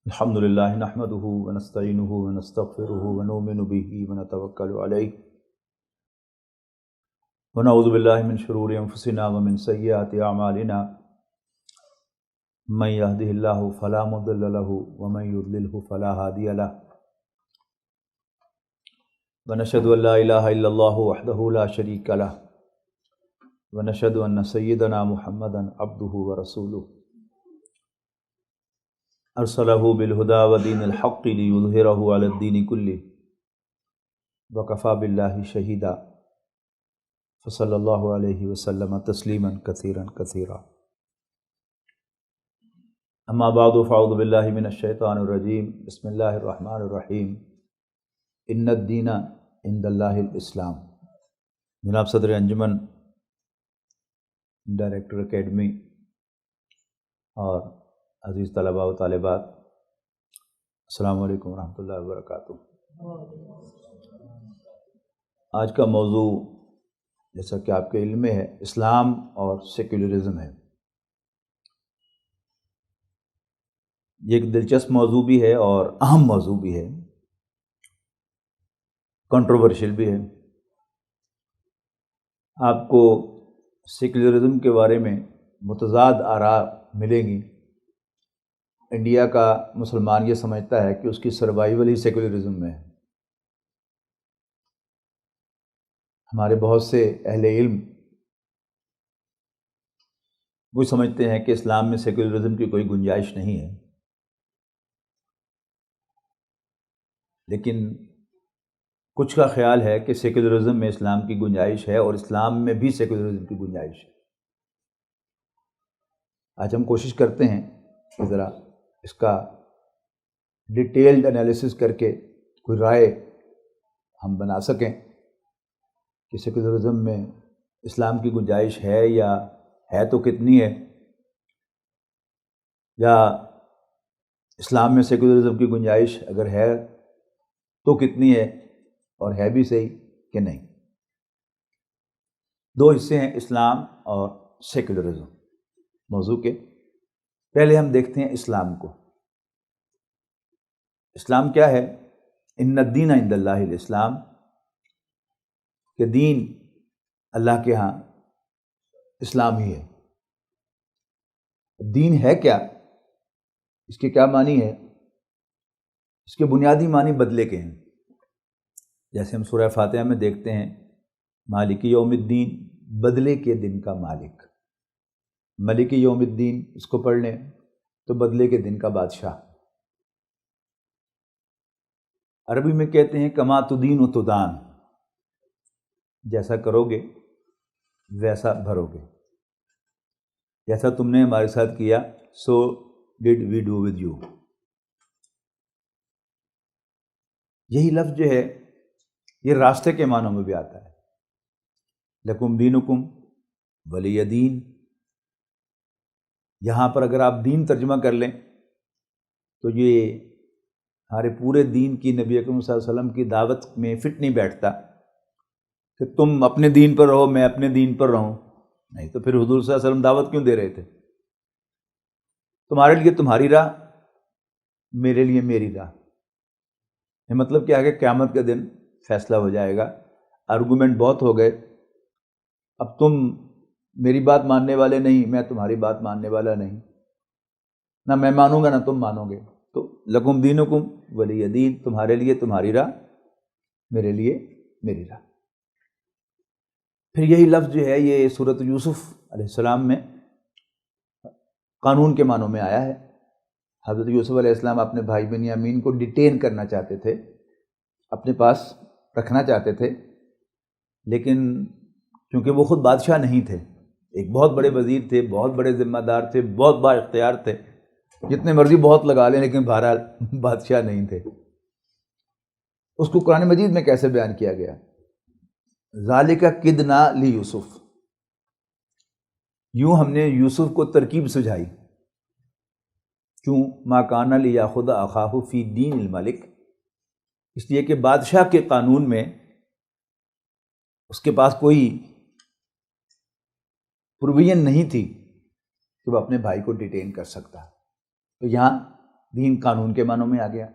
الحمد للہ نحمده ونستعینه ونستغفره ونؤمن به ونتوکل علیہ ونعوذ باللہ من شرور انفسنا ومن سیئات اعمالنا من يهده اللہ فلا مضل له ومن يضلله فلا هادی له ونشهد ان لا الہ الا اللہ وحدہ لا شریک له ونشهد ان سیدنا محمدا عبدہ ورسولہ ارسلہ بالہدی ودین الحق لیظہرہ علی الدین کلہ وکفی باللہ شہیدا فصلی اللہ علیہ وسلم تسلیما کثیرا کثیرا اما بعد فاعوذ باللہ من الشیطان الرجیم بسم اللہ الرحمن الرحیم ان الدین عند اللہ الاسلام۔ جناب صدر انجمن، ڈائریکٹر اکیڈمی اور عزیز طلباء و طالبات، السلام علیکم ورحمۃ اللہ وبرکاتہ۔ آج کا موضوع جیسا کہ آپ کے علم میں ہے اسلام اور سیکولرزم ہے۔ یہ ایک دلچسپ موضوع بھی ہے اور اہم موضوع بھی ہے، کنٹروورشل بھی ہے۔ آپ کو سیکولرزم کے بارے میں متضاد آراء ملیں گی۔ انڈیا کا مسلمان یہ سمجھتا ہے کہ اس کی سروائیول ہی سیکولرزم میں ہے۔ ہمارے بہت سے اہل علم وہ سمجھتے ہیں کہ اسلام میں سیکولرزم کی کوئی گنجائش نہیں ہے، لیکن کچھ کا خیال ہے کہ سیکولرزم میں اسلام کی گنجائش ہے اور اسلام میں بھی سیکولرزم کی گنجائش ہے۔ آج ہم کوشش کرتے ہیں کہ ذرا اس کا ڈیٹیلڈ انالیسس کر کے کوئی رائے ہم بنا سکیں کہ سیکولرزم میں اسلام کی گنجائش ہے یا ہے تو کتنی ہے، یا اسلام میں سیکولرزم کی گنجائش اگر ہے تو کتنی ہے اور ہے بھی صحیح کہ نہیں۔ دو حصے ہیں اسلام اور سیکولرزم موضوع کے۔ پہلے ہم دیکھتے ہیں اسلام کو۔ اسلام کیا ہے؟ ان الدین عند اللہ الاسلام، کہ دین اللہ کے ہاں اسلام ہی ہے۔ دین ہے کیا؟ اس کے کیا معنی ہے؟ اس کے بنیادی معنی بدلے کے ہیں۔ جیسے ہم سورہ فاتحہ میں دیکھتے ہیں مالک یوم الدین، بدلے کے دن کا مالک۔ ملک یوم الدین اس کو پڑھ لیں تو بدلے کے دن کا بادشاہ۔ عربی میں کہتے ہیں کما تدین و تدان، جیسا کرو گے ویسا بھرو گے۔ جیسا تم نے ہمارے ساتھ کیا سو ڈڈ وی ڈو ود یو۔ یہی لفظ جو ہے یہ راستے کے معنوں میں بھی آتا ہے، لکم دینکم ولی دین۔ یہاں پر اگر آپ دین ترجمہ کر لیں تو یہ ہمارے پورے دین کی، نبی اکرم صلی اللہ علیہ وسلم کی دعوت میں فٹ نہیں بیٹھتا کہ تم اپنے دین پر رہو میں اپنے دین پر رہوں۔ نہیں تو پھر حضور صلی اللہ علیہ وسلم دعوت کیوں دے رہے تھے؟ تمہارے لیے تمہاری راہ، میرے لیے میری راہ۔ یہ مطلب کیا ہے کہ قیامت کے دن فیصلہ ہو جائے گا، آرگومنٹ بہت ہو گئے، اب تم میری بات ماننے والے نہیں، میں تمہاری بات ماننے والا نہیں، نہ میں مانوں گا نہ تم مانو گے۔ تو لکم دینکم ولی دین، تمہارے لیے تمہاری راہ، میرے لیے میری راہ۔ پھر یہی لفظ جو ہے یہ سورۃ یوسف علیہ السلام میں قانون کے معنوں میں آیا ہے۔ حضرت یوسف علیہ السلام اپنے بھائی بنیامین کو ڈیٹین کرنا چاہتے تھے، اپنے پاس رکھنا چاہتے تھے، لیکن کیونکہ وہ خود بادشاہ نہیں تھے، ایک بہت بڑے وزیر تھے، بہت بڑے ذمہ دار تھے، بہت با اختیار تھے، جتنے مرضی بہت لگا لیں، لیکن بہرحال بادشاہ نہیں تھے۔ اس کو قرآن مجید میں کیسے بیان کیا گیا؟ ذالک کدنا لیوسف، یوں ہم نے یوسف کو ترکیب سجھائی۔ کیوں؟ ما کان لیاخذ اخاہ فی دین الملک، اس لیے کہ بادشاہ کے قانون میں اس کے پاس کوئی پروویژن نہیں تھی کہ وہ اپنے بھائی کو ڈیٹین کر سکتا۔ تو یہاں دین قانون کے معنوں میں آ گیا.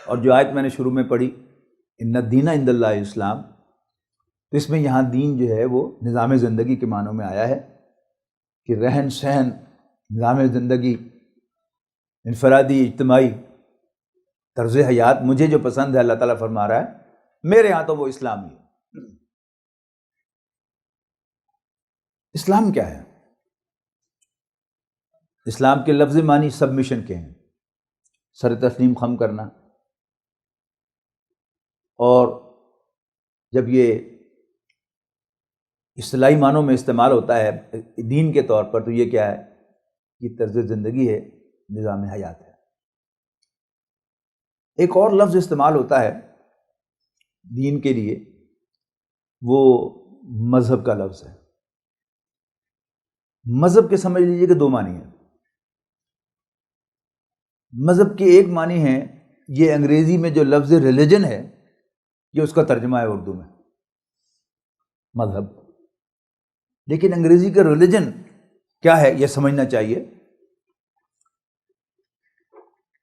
اور جو آیت میں نے شروع میں پڑھی ان الدین عند اللہ اسلام، تو اس میں یہاں دین جو ہے وہ نظام زندگی کے معنوں میں آیا ہے کہ رہن سہن، نظام زندگی، انفرادی اجتماعی طرز حیات مجھے جو پسند ہے اللہ تعالیٰ فرما رہا ہے میرے ہاں تو وہ اسلام ہی ہے. اسلام کیا ہے؟ اسلام کے لفظ معنی سبمیشن کے ہیں، سر تسلیم خم کرنا. اور جب یہ اصطلاحی معنوں میں استعمال ہوتا ہے دین کے طور پر، تو یہ کیا ہے؟ یہ طرز زندگی ہے، نظام حیات ہے. ایک اور لفظ استعمال ہوتا ہے دین کے لیے، وہ مذہب کا لفظ ہے. مذہب کے سمجھ لیجئے کہ دو معنی ہیں. مذہب کے ایک معنی ہے، یہ انگریزی میں جو لفظ ریلیجن ہے یہ اس کا ترجمہ ہے اردو میں مذہب. لیکن انگریزی کا ریلیجن کیا ہے یہ سمجھنا چاہیے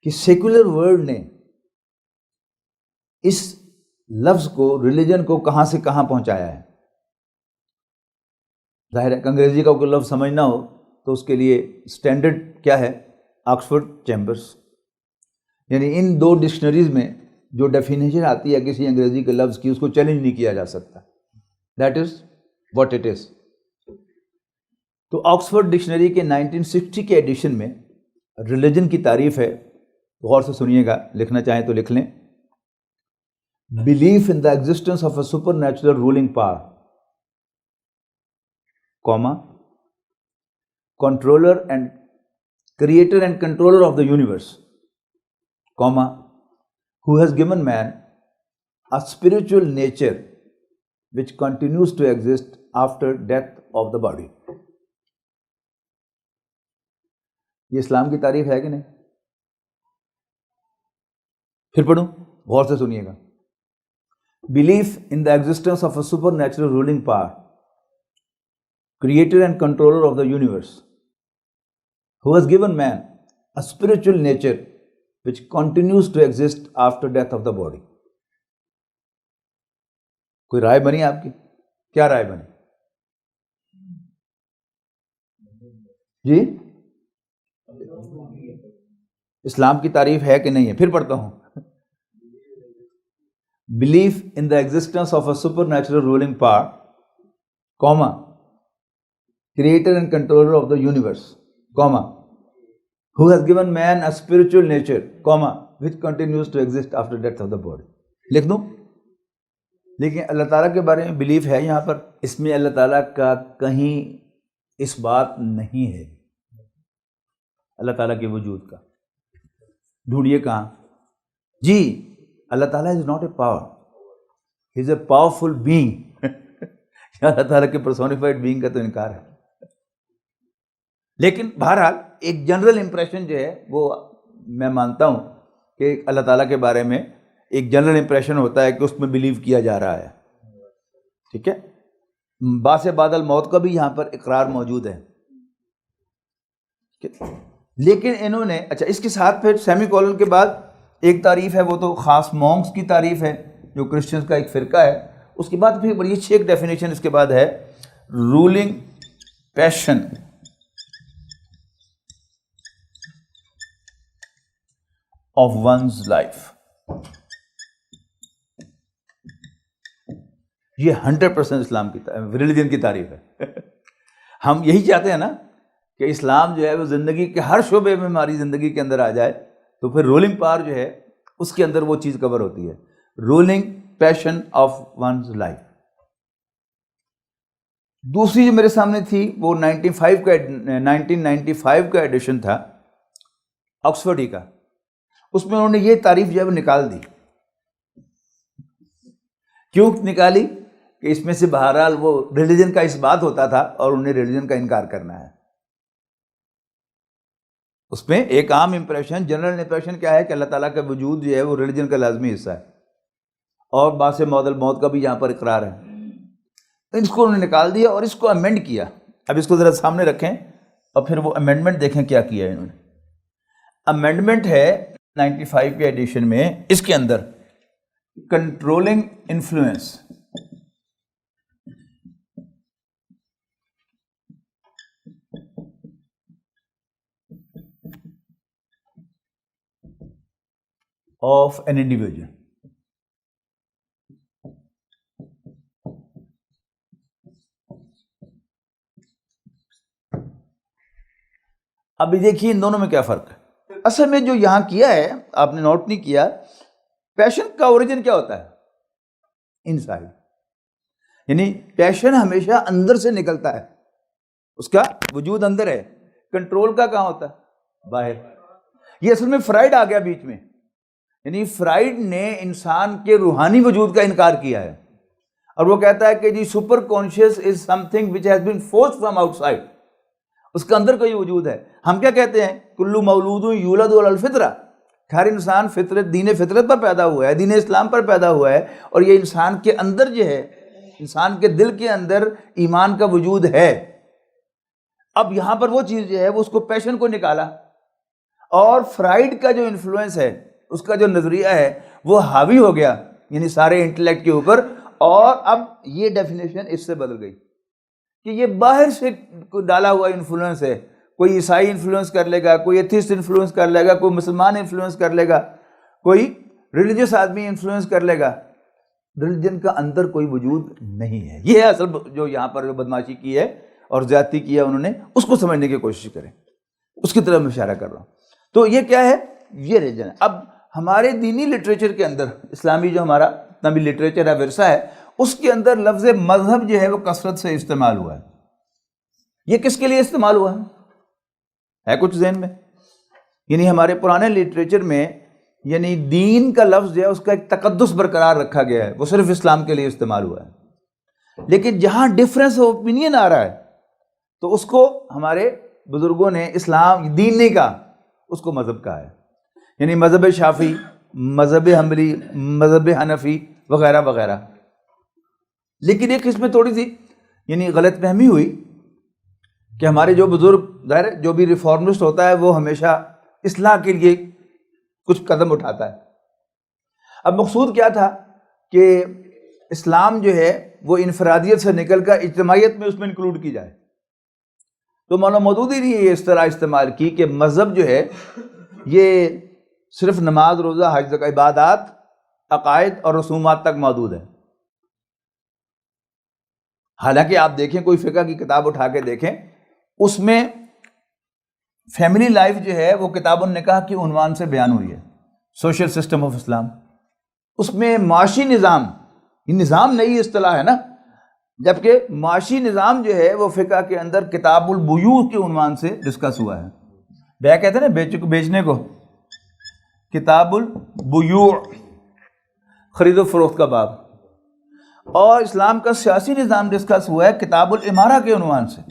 کہ سیکولر ورلڈ نے اس لفظ کو، ریلیجن کو کہاں سے کہاں پہنچایا ہے. ظاہر ہے کہ انگریزی کا کوئی لفظ سمجھنا ہو تو اس کے لیے اسٹینڈرڈ کیا ہے؟ Oxford chambers. یعنی ان دو ڈکشنریز میں جو ڈیفینیشن آتی ہے کسی انگریزی کے لفظ کی، اس کو چیلنج نہیں کیا جا سکتا. That is what it is. تو آکسفورڈ ڈکشنری کے 1960 کے ایڈیشن میں ریلیجن کی تعریف ہے، غور سے سنیے گا، لکھنا چاہیں تو لکھ لیں. Belief in the existence of a supernatural ruling power, comma, controller and creator and controller of the universe, comma, who has given man a spiritual nature which continues to exist after death of the body. یہ اسلام کی تعریف ہے کہ نہیں؟ پھر پڑھوں، غور سے سنیے گا. Belief in the existence of a supernatural ruling power, creator and controller of the universe, who has given man a spiritual nature which continues to exist after death of the body. کوئی رائے بنی آپ کی؟ کیا رائے بنی؟ جی اسلام کی تعریف ہے کہ نہیں ہے؟ پھر پڑھتا ہوں. Belief in the existence of a supernatural ruling power, comma, creator and controller of the universe, comma, who has given man a spiritual nature, comma, which continues to exist after death of the body. لکھ دوں؟ لیکن اللہ تعالیٰ کے بارے میں belief ہے یہاں پر، اس میں اللہ تعالیٰ کا کہیں اس بات نہیں ہے اللہ تعالیٰ کے وجود کا. ڈھونڈیے کہاں؟ جی اللہ تعالیٰ is not a power, he is a powerful being. Allah تعالیٰ کے پرسونیفائڈ بینگ کا تو انکار ہے. لیکن بہرحال ایک جنرل امپریشن جو ہے وہ میں مانتا ہوں کہ اللہ تعالیٰ کے بارے میں ایک جنرل امپریشن ہوتا ہے کہ اس میں بلیو کیا جا رہا ہے. ٹھیک ہے، باعث بعد الموت کا بھی یہاں پر اقرار موجود ہے. لیکن انہوں نے، اچھا اس کے ساتھ پھر سیمی کولن کے بعد ایک تعریف ہے، وہ تو خاص مونکس کی تعریف ہے جو کرسچنز کا ایک فرقہ ہے. اس کے بعد پھر بڑی اچھی ایک ڈیفینیشن اس کے بعد ہے، ruling passion of one's life. یہ 100% اسلام کی ریلیجن کی تعریف ہے. ہم یہی چاہتے ہیں نا کہ اسلام جو ہے وہ زندگی کے ہر شعبے میں ہماری زندگی کے اندر آ جائے، تو پھر رولنگ پاور جو ہے اس کے اندر وہ چیز کور ہوتی ہے، ruling passion of one's life. دوسری جو میرے سامنے تھی وہ 1995 کا ایڈیشن تھا آکسفورڈ ہی کا. اس میں انہوں نے یہ تعریف جو ہے وہ نکال دی. کیوں نکالی؟ کہ اس میں سے بہرحال وہ ریلیجن کا اس بات ہوتا تھا اور انہیں ریلیجن کا انکار کرنا ہے. اس میں ایک عام امپریشن، جنرل امپریشن کیا ہے کہ اللہ تعالیٰ کا وجود جو ہے وہ ریلیجن کا لازمی حصہ ہے، اور باعث بعد الموت کا بھی یہاں پر اقرار ہے. اس کو انہوں نے نکال دیا اور اس کو امینڈ کیا. اب اس کو ذرا سامنے رکھیں اور پھر وہ امینڈمنٹ دیکھیں کیا کیا ہے انہوں نے. امینڈمنٹ ہے 95 کے ایڈیشن میں، اس کے اندر controlling influence of an individual. ابھی دیکھیے ان دونوں میں کیا فرق ہے. اصل میں جو یہاں کیا ہے آپ نے نوٹ نہیں کیا، پیشن کا اوریجن کیا ہوتا ہے؟ انسائڈ. یعنی پیشن ہمیشہ اندر سے نکلتا ہے، اس کا وجود اندر ہے. کنٹرول کا کہاں ہوتا ہے؟ باہر. یہ اصل میں فرائڈ آ گیا بیچ میں. یعنی فرائڈ نے انسان کے روحانی وجود کا انکار کیا ہے، اور وہ کہتا ہے کہ جی super conscious is something which has been forced from outside. اس کا اندر کوئی وجود ہے. ہم کیا کہتے ہیں؟ کلو مولود یولد علی الفطرہ، ہر انسان فطرت، دین فطرت پر پیدا ہوا ہے، دین اسلام پر پیدا ہوا ہے، اور یہ انسان کے اندر جو ہے، انسان کے دل کے اندر ایمان کا وجود ہے. اب یہاں پر وہ چیز جو ہے وہ اس کو پیشن کو نکالا، اور فرائڈ کا جو انفلوئنس ہے، اس کا جو نظریہ ہے وہ حاوی ہو گیا یعنی سارے انٹلیکٹ کے اوپر. اور اب یہ ڈیفینیشن اس سے بدل گئی کہ یہ باہر سے ڈالا ہوا انفلوئنس ہے. کوئی عیسائی انفلوئنس کر لے گا، کوئی ایتھسٹ انفلوئنس کر لے گا، کوئی مسلمان انفلوئنس کر لے گا، کوئی ریلیجیس آدمی انفلوئنس کر لے گا. ریلیجن کا اندر کوئی وجود نہیں ہے. یہ ہے اصل جو یہاں پر جو بدماشی کی ہے اور زیادتی کی ہے انہوں نے، اس کو سمجھنے کی کوشش کریں، اس کی طرف میں اشارہ کر رہا ہوں. تو یہ کیا ہے؟ یہ ریلیجن ہے. اب ہمارے دینی لٹریچر کے اندر، اسلامی جو ہمارا اتنا بھی لٹریچر ہے، ورثہ ہے، اس کے اندر لفظ مذہب جو ہے وہ کثرت سے استعمال ہوا ہے. یہ کس کے لیے استعمال ہوا ہے کچھ ذہن میں؟ یعنی ہمارے پرانے لٹریچر میں یعنی دین کا لفظ جو ہے اس کا ایک تقدس برقرار رکھا گیا ہے، وہ صرف اسلام کے لیے استعمال ہوا ہے. لیکن جہاں ڈفرینس آف اوپینین آ رہا ہے تو اس کو ہمارے بزرگوں نے اسلام دین نہیں کہا، اس کو مذہب کہا ہے. یعنی مذہب شافعی، مذہب حنبلی، مذہب حنفی وغیرہ وغیرہ. لیکن ایک اس میں تھوڑی سی یعنی غلط فہمی ہوئی کہ ہمارے جو بزرگ، ظاہر ہے جو بھی ریفارمسٹ ہوتا ہے وہ ہمیشہ اصلاح کے لیے کچھ قدم اٹھاتا ہے. اب مقصود کیا تھا کہ اسلام جو ہے وہ انفرادیت سے نکل کر اجتماعیت میں اس میں انکلوڈ کی جائے. تو مولانا مودودی نے یہ اس طرح استعمال کی کہ مذہب جو ہے یہ صرف نماز، روزہ، حج، زکوٰۃ، عبادات، عقائد اور رسومات تک محدود ہے. حالانکہ آپ دیکھیں کوئی فقہ کی کتاب اٹھا کے دیکھیں، اس میں فیملی لائف جو ہے وہ کتاب النکاح کی عنوان سے بیان ہوئی ہے، سوشل سسٹم آف اسلام. اس میں معاشی نظام، یہ نظام نئی اصطلاح ہے نا، جبکہ معاشی نظام جو ہے وہ فقہ کے اندر کتاب البیوع کے عنوان سے ڈسکس ہوا ہے. بیا کہتے ہیں نا بیچنے کو، کتاب البیوع، خرید و فروخت کا باب. اور اسلام کا سیاسی نظام ڈسکس ہوا ہے کتاب الامارہ کے عنوان سے.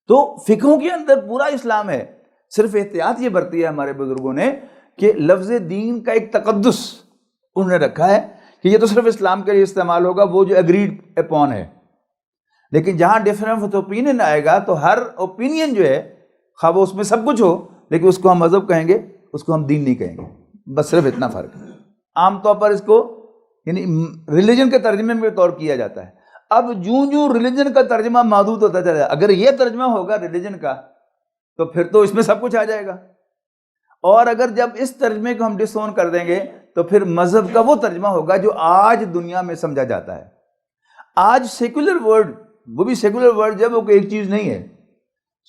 تو فقہوں کے اندر پورا اسلام ہے. صرف احتیاط یہ برتی ہے ہمارے بزرگوں نے کہ لفظ دین کا ایک تقدس انہوں نے رکھا ہے کہ یہ تو صرف اسلام کے لیے استعمال ہوگا، وہ جو ایگریڈ اپون ہے. لیکن جہاں ڈفرینس آف اوپینین آئے گا تو ہر اوپینین جو ہے خواہ وہ اس میں سب کچھ ہو، لیکن اس کو ہم مذہب کہیں گے، اس کو ہم دین نہیں کہیں گے. بس صرف اتنا فرق ہے. عام طور پر اس کو یعنی ریلیجن کے ترجمے میں طور کیا جاتا ہے. اب جوں ریلیجن کا ترجمہ محدود ہوتا چلا جائے، اگر یہ ترجمہ ہوگا ریلیجن کا تو پھر تو اس میں سب کچھ آ جائے گا. اور اگر جب اس ترجمے کو ہم ڈس اون کر دیں گے تو پھر مذہب کا وہ ترجمہ ہوگا جو آج دنیا میں سمجھا جاتا ہے. آج سیکولر ورڈ، وہ بھی سیکولر ورڈ جب وہ ایک چیز نہیں ہے،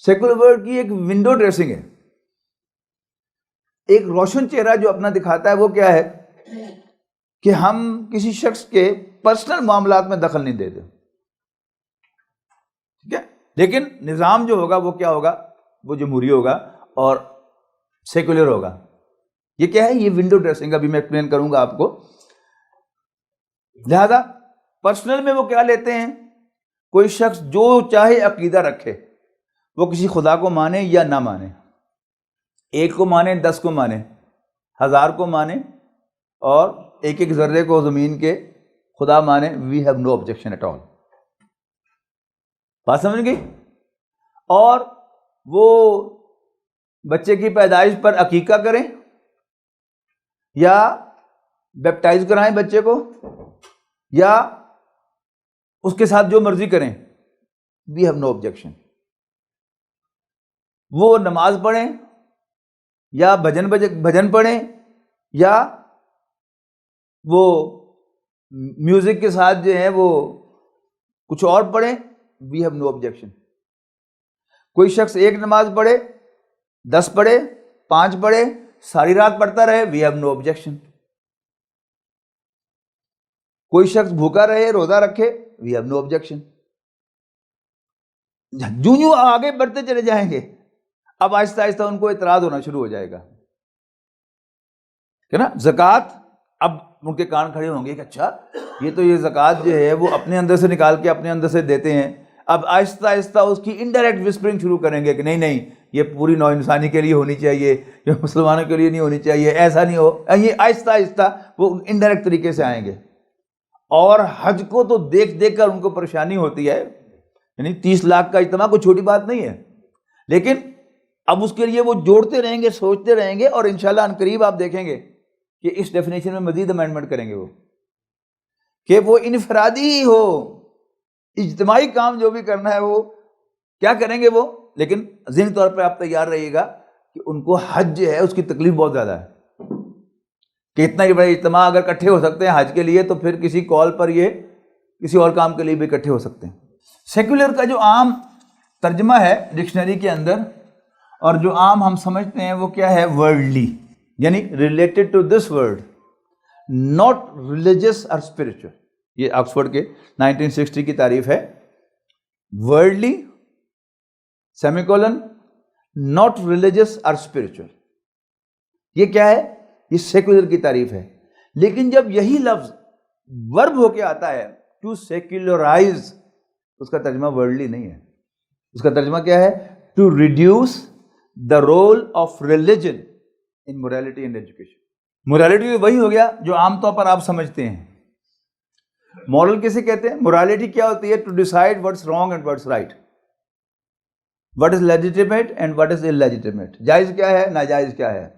سیکولر ورڈ کی ایک ونڈو ڈریسنگ ہے. ایک روشن چہرہ جو اپنا دکھاتا ہے وہ کیا ہے کہ ہم کسی شخص کے پرسنل معاملات میں دخل نہیں دیتے، ٹھیک ہے. لیکن نظام جو ہوگا وہ کیا ہوگا؟ وہ جمہوری ہوگا اور سیکولر ہوگا. یہ کیا ہے؟ یہ ونڈو ڈریسنگ، ابھی میں ایکسپلین کروں گا آپ کو. لہذا پرسنل میں وہ کیا لیتے ہیں؟ کوئی شخص جو چاہے عقیدہ رکھے، وہ کسی خدا کو مانے یا نہ مانے، 1 کو مانے، 10 کو مانے، 1000 کو مانے، اور ایک ذرے کو زمین کے خدا مانے، we have no objection at all. بات سمجھ گئی؟ اور وہ بچے کی پیدائش پر عقیقہ کریں یا بیپٹائز کرائیں بچے کو یا اس کے ساتھ جو مرضی کریں، وی ہیو نو آبجیکشن. وہ نماز پڑھیں یا بھجن پڑھیں یا وہ میوزک کے ساتھ جو ہے وہ کچھ اور پڑھیں، وی ہیو نو آبجیکشن. کوئی شخص ایک نماز پڑھے، 10 پڑھے، 5 پڑھے، ساری رات پڑھتا رہے، وی ہیو نو آبجیکشن. کوئی شخص بھوکا رہے، روزہ رکھے، وی ہیو نو آبجیکشن. جوں جوں آگے بڑھتے چلے جائیں گے اب آہستہ آہستہ ان کو اعتراض ہونا شروع ہو جائے گا کہ نا زکوٰۃ. اب ان کے کان کھڑے ہوں گے کہ اچھا یہ زکوٰۃ جو ہے وہ اپنے اندر سے نکال کے اپنے اندر سے دیتے ہیں. اب آہستہ آہستہ اس کی انڈائریکٹ وسپرنگ شروع کریں گے کہ نہیں یہ پوری نوع انسانی کے لیے ہونی چاہیے، یہ مسلمانوں کے لیے نہیں ہونی چاہیے، ایسا نہیں ہو. یہ آہستہ آہستہ وہ انڈائریکٹ طریقے سے آئیں گے. اور حج کو تو دیکھ دیکھ کر ان کو پریشانی ہوتی ہے، یعنی 30 لاکھ کا اجتماع کوئی چھوٹی بات نہیں ہے. لیکن اب اس کے لیے وہ جوڑتے رہیں گے، سوچتے رہیں گے، اور انشاءاللہ عنقریب آپ دیکھیں گے کہ اس ڈیفینیشن میں مزید امینڈمنٹ کریں گے وہ کہ وہ انفرادی ہی ہو، اجتماعی کام جو بھی کرنا ہے وہ کیا کریں گے وہ. لیکن ذہنی طور پہ آپ تیار رہیے گا کہ ان کو حج جو ہے اس کی تکلیف بہت زیادہ ہے کہ اتنا ہی بڑا اجتماع اگر اکٹھے ہو سکتے ہیں حج کے لیے تو پھر کسی کال پر یہ کسی اور کام کے لیے بھی اکٹھے ہو سکتے ہیں. سیکولر کا جو عام ترجمہ ہے ڈکشنری کے اندر اور جو عام ہم سمجھتے ہیں وہ کیا ہے؟ ورلڈلی، یعنی related to this world, not religious اور اسپرچل. یہ آکسفورڈ کے 1960 کی تعریف ہے. Worldly semicolon not religious اور اسپرچل. یہ کیا ہے؟ یہ سیکولر کی تعریف ہے. لیکن جب یہی لفظ ورب ہو کے آتا ہے ٹو سیکولرائز، اس کا ترجمہ ورلڈلی نہیں ہے. اس کا ترجمہ کیا ہے؟ To reduce the role of religion in morality and education. Morality وہی ہو گیا جو عام طور پر آپ سمجھتے ہیں. مورل کسے کہتے ہیں؟ موریلٹی کیا ہوتی ہے؟ To decide what's wrong and what's right, what is legitimate and what is illegitimate. جائز کیا ہے، ناجائز کیا ہے،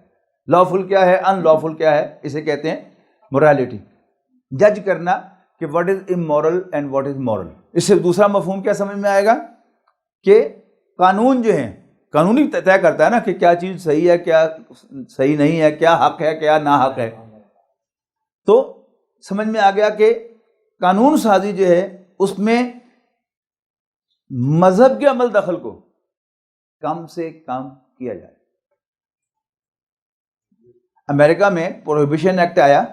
لافل کیا ہے، ان لافل کیا ہے، اسے کہتے ہیں موریلٹی. جج کرنا کہ what is immoral and what is moral. اس سے دوسرا مفہوم کیا سمجھ میں آئے گا کہ قانون جو ہیں، قانونی طے کرتا ہے نا کہ کیا چیز صحیح ہے، کیا صحیح نہیں ہے، کیا حق ہے، کیا نا حق ہے. تو سمجھ میں آ گیا کہ قانون سازی جو ہے اس میں مذہب کے عمل دخل کو کم سے کم کیا جائے. امریکہ میں پروہیبیشن ایکٹ آیا،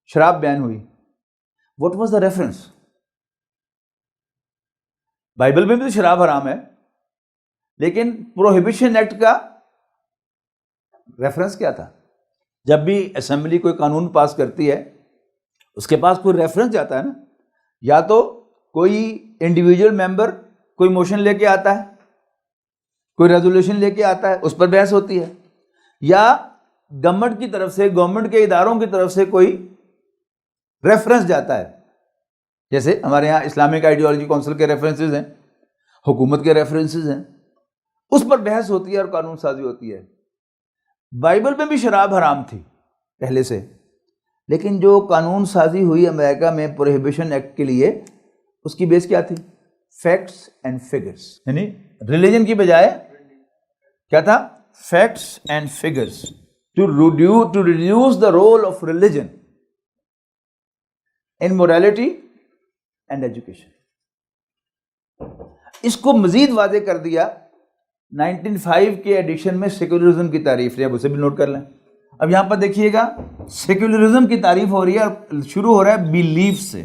شراب بین ہوئی. What was the reference? Bible میں بھی تو شراب حرام ہے، لیکن پروہیبیشن ایکٹ کا ریفرنس کیا تھا؟ جب بھی اسمبلی کوئی قانون پاس کرتی ہے اس کے پاس کوئی ریفرنس جاتا ہے نا. یا تو کوئی انڈیویجول ممبر کوئی موشن لے کے آتا ہے، کوئی ریزولوشن لے کے آتا ہے، اس پر بحث ہوتی ہے، یا گورنمنٹ کی طرف سے، گورنمنٹ کے اداروں کی طرف سے کوئی ریفرنس جاتا ہے. جیسے ہمارے یہاں اسلامک آئیڈیالوجی کونسل کے ریفرنسز ہیں، حکومت کے ریفرنسز ہیں، اس پر بحث ہوتی ہے اور قانون سازی ہوتی ہے. بائبل میں بھی شراب حرام تھی پہلے سے، لیکن جو قانون سازی ہوئی امریکہ میں پروہیبیشن ایکٹ کے لیے، اس کی بیس کیا تھی؟ Facts and figures. یعنی ریلیجن کی بجائے کیا تھا؟ Facts and figures. To reduce the role of religion in morality and education. اس کو مزید واضح کر دیا 1905 کے ایڈیشن میں سیکولرزم کی تعریف ہے. اب اسے بھی نوٹ کر لیں. اب یہاں پر دیکھیے گا سیکولرزم کی تعریف ہو رہی ہے اور شروع ہو رہا ہے بیلیف سے.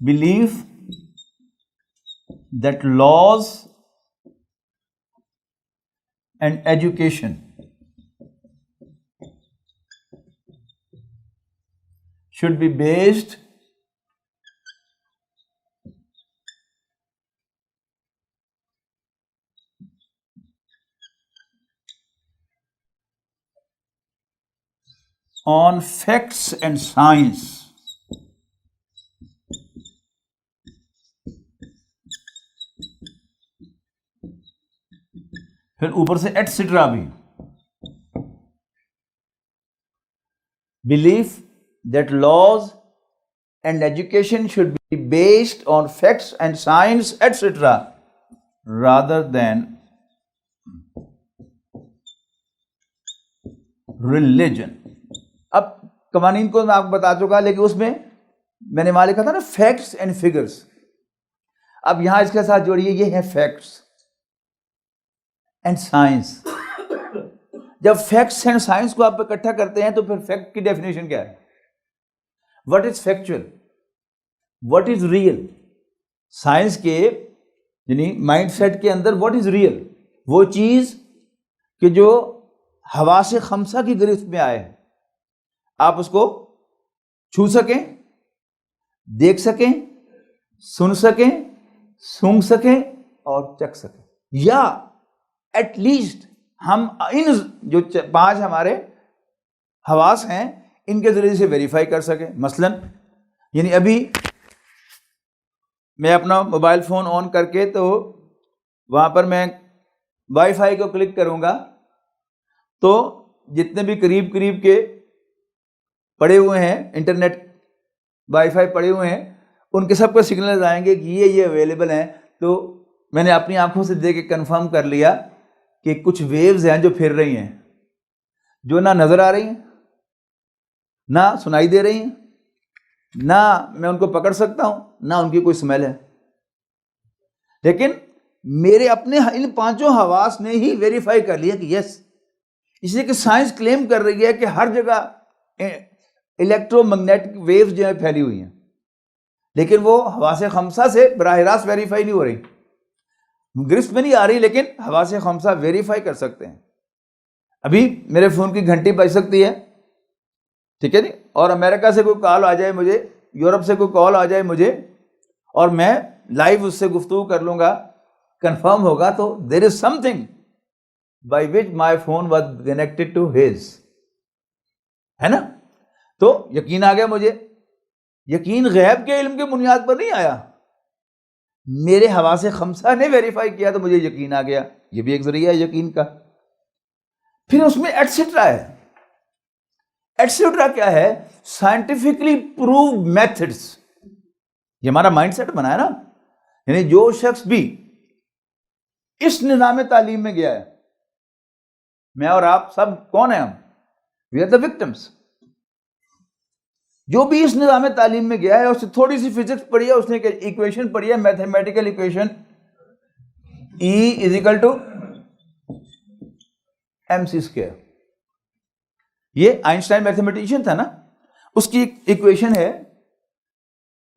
Belief that laws and education should be based on facts and science. پھر اوپر سے ایٹسٹرا بھی. Belief that laws and education should be based on facts and science etcetera rather than religion. اب قوانین کو میں آپ کو بتا چکا، لیکن اس میں میں نے وہاں لکھا تھا نا فیکٹس اینڈ فگرس. اب یہاں اس کے ساتھ جوڑیے، یہ ہے فیکٹس اینڈ سائنس. جب فیکٹس اینڈ سائنس کو آپ اکٹھا کرتے ہیں تو پھر فیکٹ کی ڈیفینیشن کیا ہے؟ What is factual, what is real. Science کے یعنی مائنڈ سیٹ کے اندر واٹ از ریئل، وہ چیز کہ جو حواس خمسہ کی گرفت میں آئے، آپ اس کو چھو سکیں، دیکھ سکیں، سن سکیں، سونگھ سکیں اور چکھ سکیں، یا ایٹ لیسٹ ہم ان جو 5 ہمارے حواس ہیں ان کے ذریعے سے ویریفائی کر سکیں. مثلاً یعنی ابھی میں اپنا موبائل فون آن کر کے تو وہاں پر میں وائی فائی کو کلک کروں گا تو جتنے بھی قریب کے پڑے ہوئے ہیں انٹرنیٹ وائی فائی پڑے ہوئے ہیں ان کے سب کو سگنلز آئیں گے کہ یہ اویلیبل ہیں. تو میں نے اپنی آنکھوں سے دیکھ کے کنفرم کر لیا کہ کچھ ویوز ہیں جو پھر رہی ہیں، جو نہ نظر آ رہی ہیں، نہ سنائی دے رہی ہیں، نہ میں ان کو پکڑ سکتا ہوں، نہ ان کی کوئی اسمیل ہے. لیکن میرے اپنے ان 5 حواس نے ہی ویریفائی کر لیا کہ یس. اس لیے کہ سائنس کلیم کر رہی ہے کہ ہر جگہ الیکٹرو میگنیٹک ویوز جو ہیں پھیلی ہوئی ہیں، لیکن وہ حواس خمسہ سے براہ راست ویریفائی نہیں ہو رہی، گرفت میں نہیں آ رہی، لیکن حواس خمسہ ویریفائی کر سکتے ہیں. ابھی میرے فون کی گھنٹی بج سکتی ہے، ٹھیک ہے جی، اور امریکہ سے کوئی کال آ جائے مجھے، یورپ سے کوئی کال آ جائے مجھے، اور میں لائیو اس سے گفتگو کر لوں گا، کنفرم ہوگا، تو there is something by which my phone was connected to his, ہے نا. تو یقین آ گیا مجھے. یقین غیب کے علم کی بنیاد پر نہیں آیا، میرے حواس خمسہ نے ویریفائی کیا تو مجھے یقین آ گیا. یہ بھی ایک ذریعہ ہے یقین کا. پھر اس میں ایٹسٹرا ہے. ایٹسٹرا کیا ہے؟ Scientifically proved methods. یہ ہمارا مائنڈ سیٹ بنا ہے نا، یعنی جو شخص بھی اس نظام تعلیم میں گیا ہے، میں اور آپ سب کون ہیں؟ ہم وی آر دا وکٹمس. جو بھی اس نظام تعلیم میں گیا ہے، اس سے تھوڑی سی فزکس پڑھی ہے، اس نے ایکویشن پڑھی ہے، میتھمیٹیکل ایکویشن E=mc². یہ آئنسٹائن میتھمیٹیشین تھا نا، اس کی ایکویشن ہے.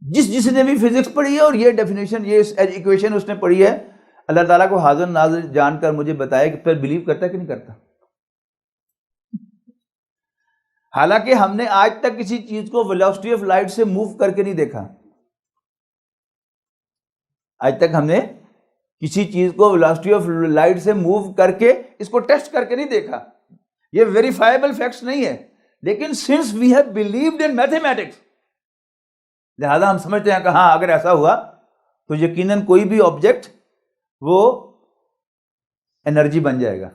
جس نے بھی فزکس پڑھی ہے اور یہ ڈیفینیشن، یہ ایکویشن اس نے پڑھی ہے، اللہ تعالیٰ کو حاضر ناظر جان کر مجھے بتایا کہ پھر بلیو کرتا ہے کہ نہیں کرتا. حالانکہ ہم نے آج تک کسی چیز کو ویلوسٹی آف لائٹ سے موو کر کے نہیں دیکھا. آج تک ہم نے کسی چیز کو ویلوسٹی آف لائٹ سے موو کر کے اس کو ٹیسٹ کر کے نہیں دیکھا. یہ ویریفائبل فیکٹس نہیں ہے. لیکن since we have believed in mathematics, لہذا ہم سمجھتے ہیں کہ ہاں اگر ایسا ہوا تو یقیناً کوئی بھی آبجیکٹ وہ انرجی بن جائے گا،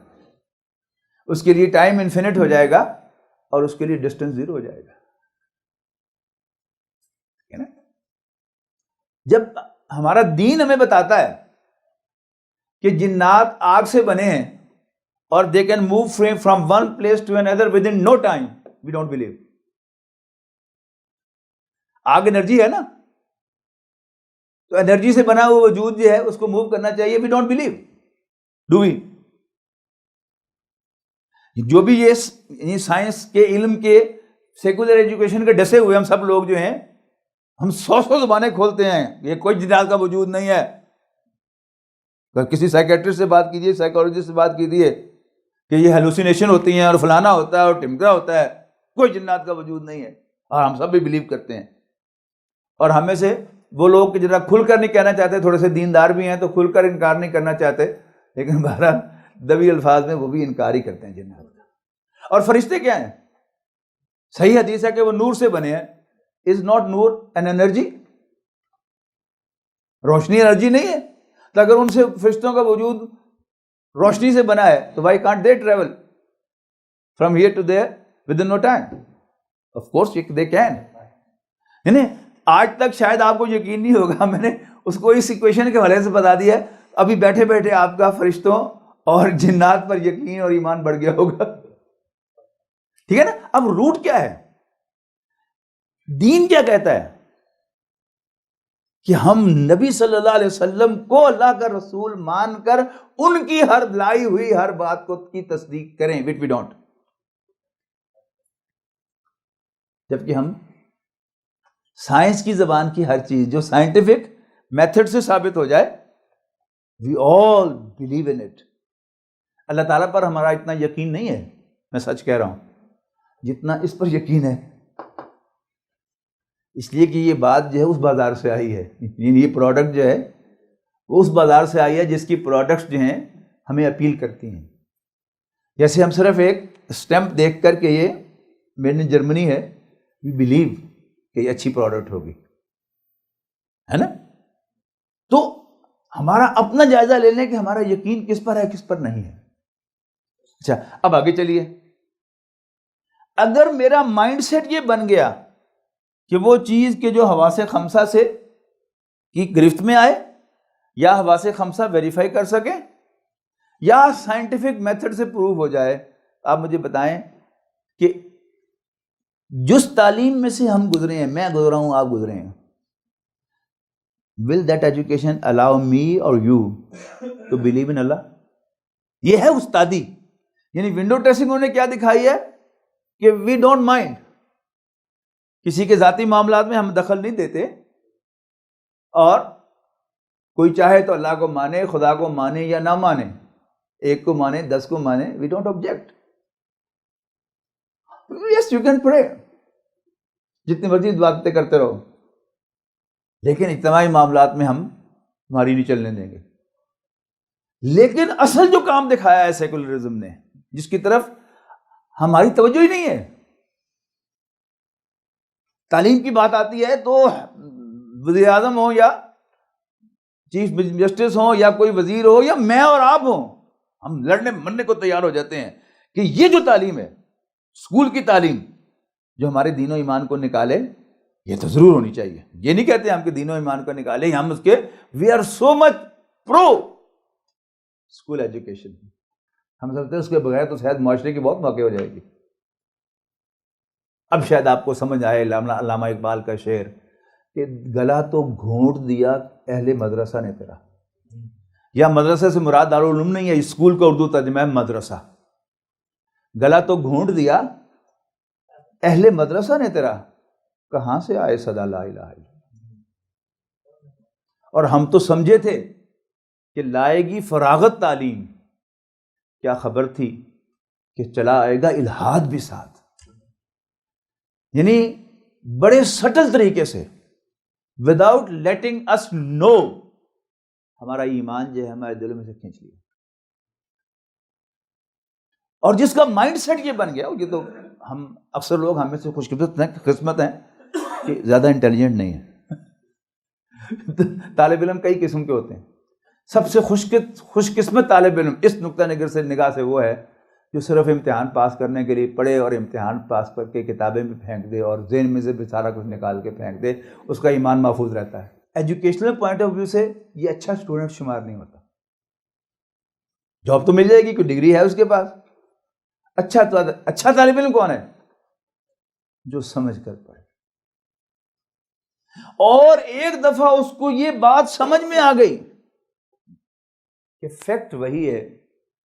اس کے لیے ٹائم انفینٹ ہو جائے گا اور اس کے لیے ڈسٹینس 0 ہو جائے گا. جب ہمارا دین ہمیں بتاتا ہے کہ جنات آگ سے بنے ہیں اور they can move from one place to another within no time, we don't believe. آگ انرجی ہے نا، تو انرجی سے بنا ہوا وجود جو ہے اس کو موو کرنا چاہیے. we don't believe, do we؟ جو بھی یہ سائنس کے علم کے سیکولر ایجوکیشن کے ڈسے ہوئے ہم سب لوگ جو ہیں، ہم 100 زبانیں کھولتے ہیں، یہ کوئی جنات کا وجود نہیں ہے. کسی سائیکیٹرسٹ سے بات کیجیے، سائیکالوجسٹ سے بات کیجیے کہ یہ ہیلوسینیشن ہوتی ہیں اور فلانا ہوتا ہے اور ٹمکرا ہوتا ہے، کوئی جنات کا وجود نہیں ہے. اور ہم سب بھی بلیو کرتے ہیں. اور ہمیں سے وہ لوگ کہ جناب کھل کر نہیں کہنا چاہتے، تھوڑے سے دیندار بھی ہیں تو کھل کر انکار نہیں کرنا چاہتے، لیکن بہرحال دبی الفاظ میں وہ بھی انکار ہی کرتے ہیں جنات کا. اور فرشتے کیا ہیں؟ صحیح حدیث ہے کہ وہ نور سے بنے ہیں. از ناٹ نور این انرجی؟ روشنی انرجی نہیں ہے؟ تو اگر ان سے فرشتوں کا وجود روشنی سے بنا ہے تو why can't they travel from here to there within no time? Of course they can. یعنی آج تک شاید آپ کو یقین نہیں ہوگا، میں نے اس کو اس ایکویشن کے حوالے سے بتا دیا ہے، ابھی بیٹھے بیٹھے آپ کا فرشتوں اور جنات پر یقین اور ایمان بڑھ گیا ہوگا. ٹھیک ہے نا؟ اب روٹ کیا ہے؟ دین کیا کہتا ہے؟ کہ ہم نبی صلی اللہ علیہ وسلم کو اللہ کا رسول مان کر ان کی ہر لائی ہوئی ہر بات کو کی تصدیق کریں، وٹ وی ڈونٹ. جبکہ ہم سائنس کی زبان کی ہر چیز جو سائنٹیفک میتھڈ سے ثابت ہو جائے وی آل بلیو ان اٹ. اللہ تعالیٰ پر ہمارا اتنا یقین نہیں ہے، میں سچ کہہ رہا ہوں، جتنا اس پر یقین ہے. اس لیے کہ یہ بات جو ہے اس بازار سے آئی ہے، یہ پروڈکٹ جو ہے وہ اس بازار سے آئی ہے جس کی پروڈکٹس جو ہیں ہمیں اپیل کرتی ہیں. جیسے ہم صرف ایک اسٹیمپ دیکھ کر کہ یہ میڈ ان جرمنی ہے، وی بلیو کہ یہ اچھی پروڈکٹ ہوگی، ہے نا؟ تو ہمارا اپنا جائزہ لے لیں کہ ہمارا یقین کس پر ہے کس پر نہیں ہے. اچھا اب آگے چلیے. اگر میرا مائنڈ سیٹ یہ بن گیا کہ وہ چیز کے جو حواس خمسہ سے کی گرفت میں آئے، یا حواس خمسہ ویریفائی کر سکیں، یا سائنٹیفک میتھڈ سے پروو ہو جائے، آپ مجھے بتائیں کہ جس تعلیم میں سے ہم گزرے ہیں، میں گزرا ہوں، آپ گزرے ہیں، will that education allow me or you to believe in Allah؟ یہ ہے استادی. یعنی ونڈو ڈریسنگ انہوں نے کیا دکھائی ہے کہ وی ڈونٹ مائنڈ، کسی کے ذاتی معاملات میں ہم دخل نہیں دیتے، اور کوئی چاہے تو اللہ کو مانے، خدا کو مانے یا نہ مانے، ایک کو مانے 10 کو مانے، we don't object. Yes you can pray, جتنی مرضی باتیں کرتے رہو، لیکن اجتماعی معاملات میں ہم ہماری نہیں چلنے دیں گے. لیکن اصل جو کام دکھایا ہے سیکولرزم نے، جس کی طرف ہماری توجہ ہی نہیں ہے، تعلیم کی بات آتی ہے تو وزیر اعظم ہو یا چیف جسٹس ہو یا کوئی وزیر ہو یا میں اور آپ ہوں، ہم لڑنے مرنے کو تیار ہو جاتے ہیں کہ یہ جو تعلیم ہے، اسکول کی تعلیم جو ہمارے دین و ایمان کو نکالے، یہ تو ضرور ہونی چاہیے. یہ نہیں کہتے ہم کہ دین و ایمان کو نکالے، ہم اس کے we are so much pro school education. ہم سمجھتے ہیں اس کے بغیر تو شاید معاشرے کی بہت موقع ہو جائے گی. اب شاید آپ کو سمجھ آئے علامہ اقبال کا شعر کہ گلا تو گھونٹ دیا اہل مدرسہ نے تیرا، یا مدرسہ سے مراد دارالعلوم نہیں ہے، اسکول کا اردو ترجمہ ہے مدرسہ. گلا تو گھونٹ دیا اہل مدرسہ نے تیرا، کہاں سے آئے صدا لا الہ الا اللہ. اور ہم تو سمجھے تھے کہ لائے گی فراغت تعلیم، کیا خبر تھی کہ چلا آئے گا الہاد بھی ساتھ. یعنی بڑے سٹل طریقے سے وداؤٹ لیٹنگ اس نو ہمارا ایمان جو ہے ہمارے دلوں میں سے کھینچ لیا. اور جس کا مائنڈ سیٹ یہ بن گیا، یہ تو ہم اکثر لوگ ہمیں سے خوش قسمت ہیں کہ زیادہ انٹیلیجنٹ نہیں ہیں. طالب علم کئی قسم کے ہوتے ہیں. سب سے خوش قسمت طالب علم اس نقطہ نگاہ سے وہ ہے جو صرف امتحان پاس کرنے کے لیے پڑھے اور امتحان پاس کر کے کتابیں بھی پھینک دے اور ذہن میں سے بھی سارا کچھ نکال کے پھینک دے، اس کا ایمان محفوظ رہتا ہے. ایجوکیشنل پوائنٹ آف ویو سے یہ اچھا اسٹوڈنٹ شمار نہیں ہوتا. جاب تو مل جائے گی، کوئی ڈگری ہے اس کے پاس. اچھا طالب علم کون ہے؟ جو سمجھ کر پڑھے، اور ایک دفعہ اس کو یہ بات سمجھ میں آ گئی کہ فیکٹ وہی ہے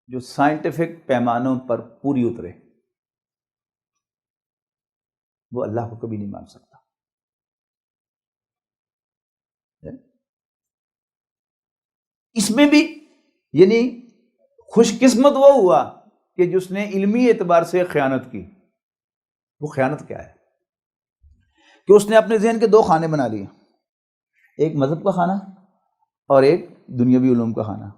جو سائنٹیفک پیمانوں پر پوری اترے، وہ اللہ کو کبھی نہیں مان سکتا. اس میں بھی یعنی خوش قسمت وہ ہوا کہ جس نے علمی اعتبار سے خیانت کی. وہ خیانت کیا ہے کہ اس نے اپنے ذہن کے 2 خانے بنا لیے، ایک مذہب کا خانہ اور ایک دنیاوی علوم کا خانہ.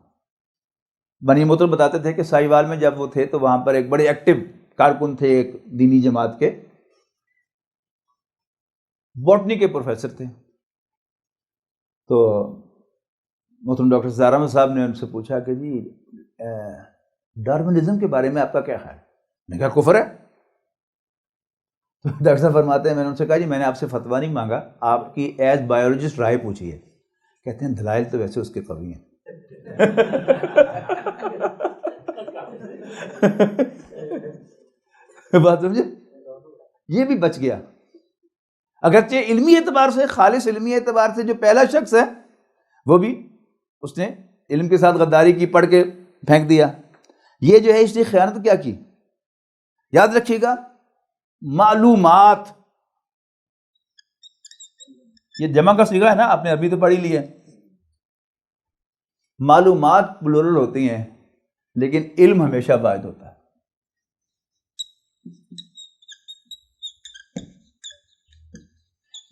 بنی موتر بتاتے تھے کہ سائیوال میں جب وہ تھے تو وہاں پر ایک بڑے ایکٹیو کارکن تھے، ایک دینی جماعت کے باٹنی کے پروفیسر تھے. تو محترم ڈاکٹر سزار احمد صاحب نے ان سے پوچھا کہ جی ڈارونزم کے بارے میں آپ کا کیا خیال ہے؟ میں نے کہا کفر ہے. تو ڈاکٹر صاحب فرماتے ہیں میں نے ان سے کہا جی میں نے آپ سے فتویٰ نہیں مانگا, آپ کی ایز بایولوجسٹ رائے پوچھی ہے. کہتے ہیں دلائل تو ویسے اس کے قوی ہیں. بات سمجھے, یہ بھی بچ گیا. اگرچہ علمی اعتبار سے, خالص علمی اعتبار سے جو پہلا شخص ہے وہ بھی اس نے علم کے ساتھ غداری کی, پڑھ کے پھینک دیا. یہ جو ہے اس نے خیانت کیا کی؟ یاد رکھیے گا, معلومات, یہ جمع کا صیغہ ہے نا, آپ نے ابھی تو پڑھی لی ہے. معلومات پلورل ہوتی ہیں لیکن علم ہمیشہ واحد ہوتا ہے.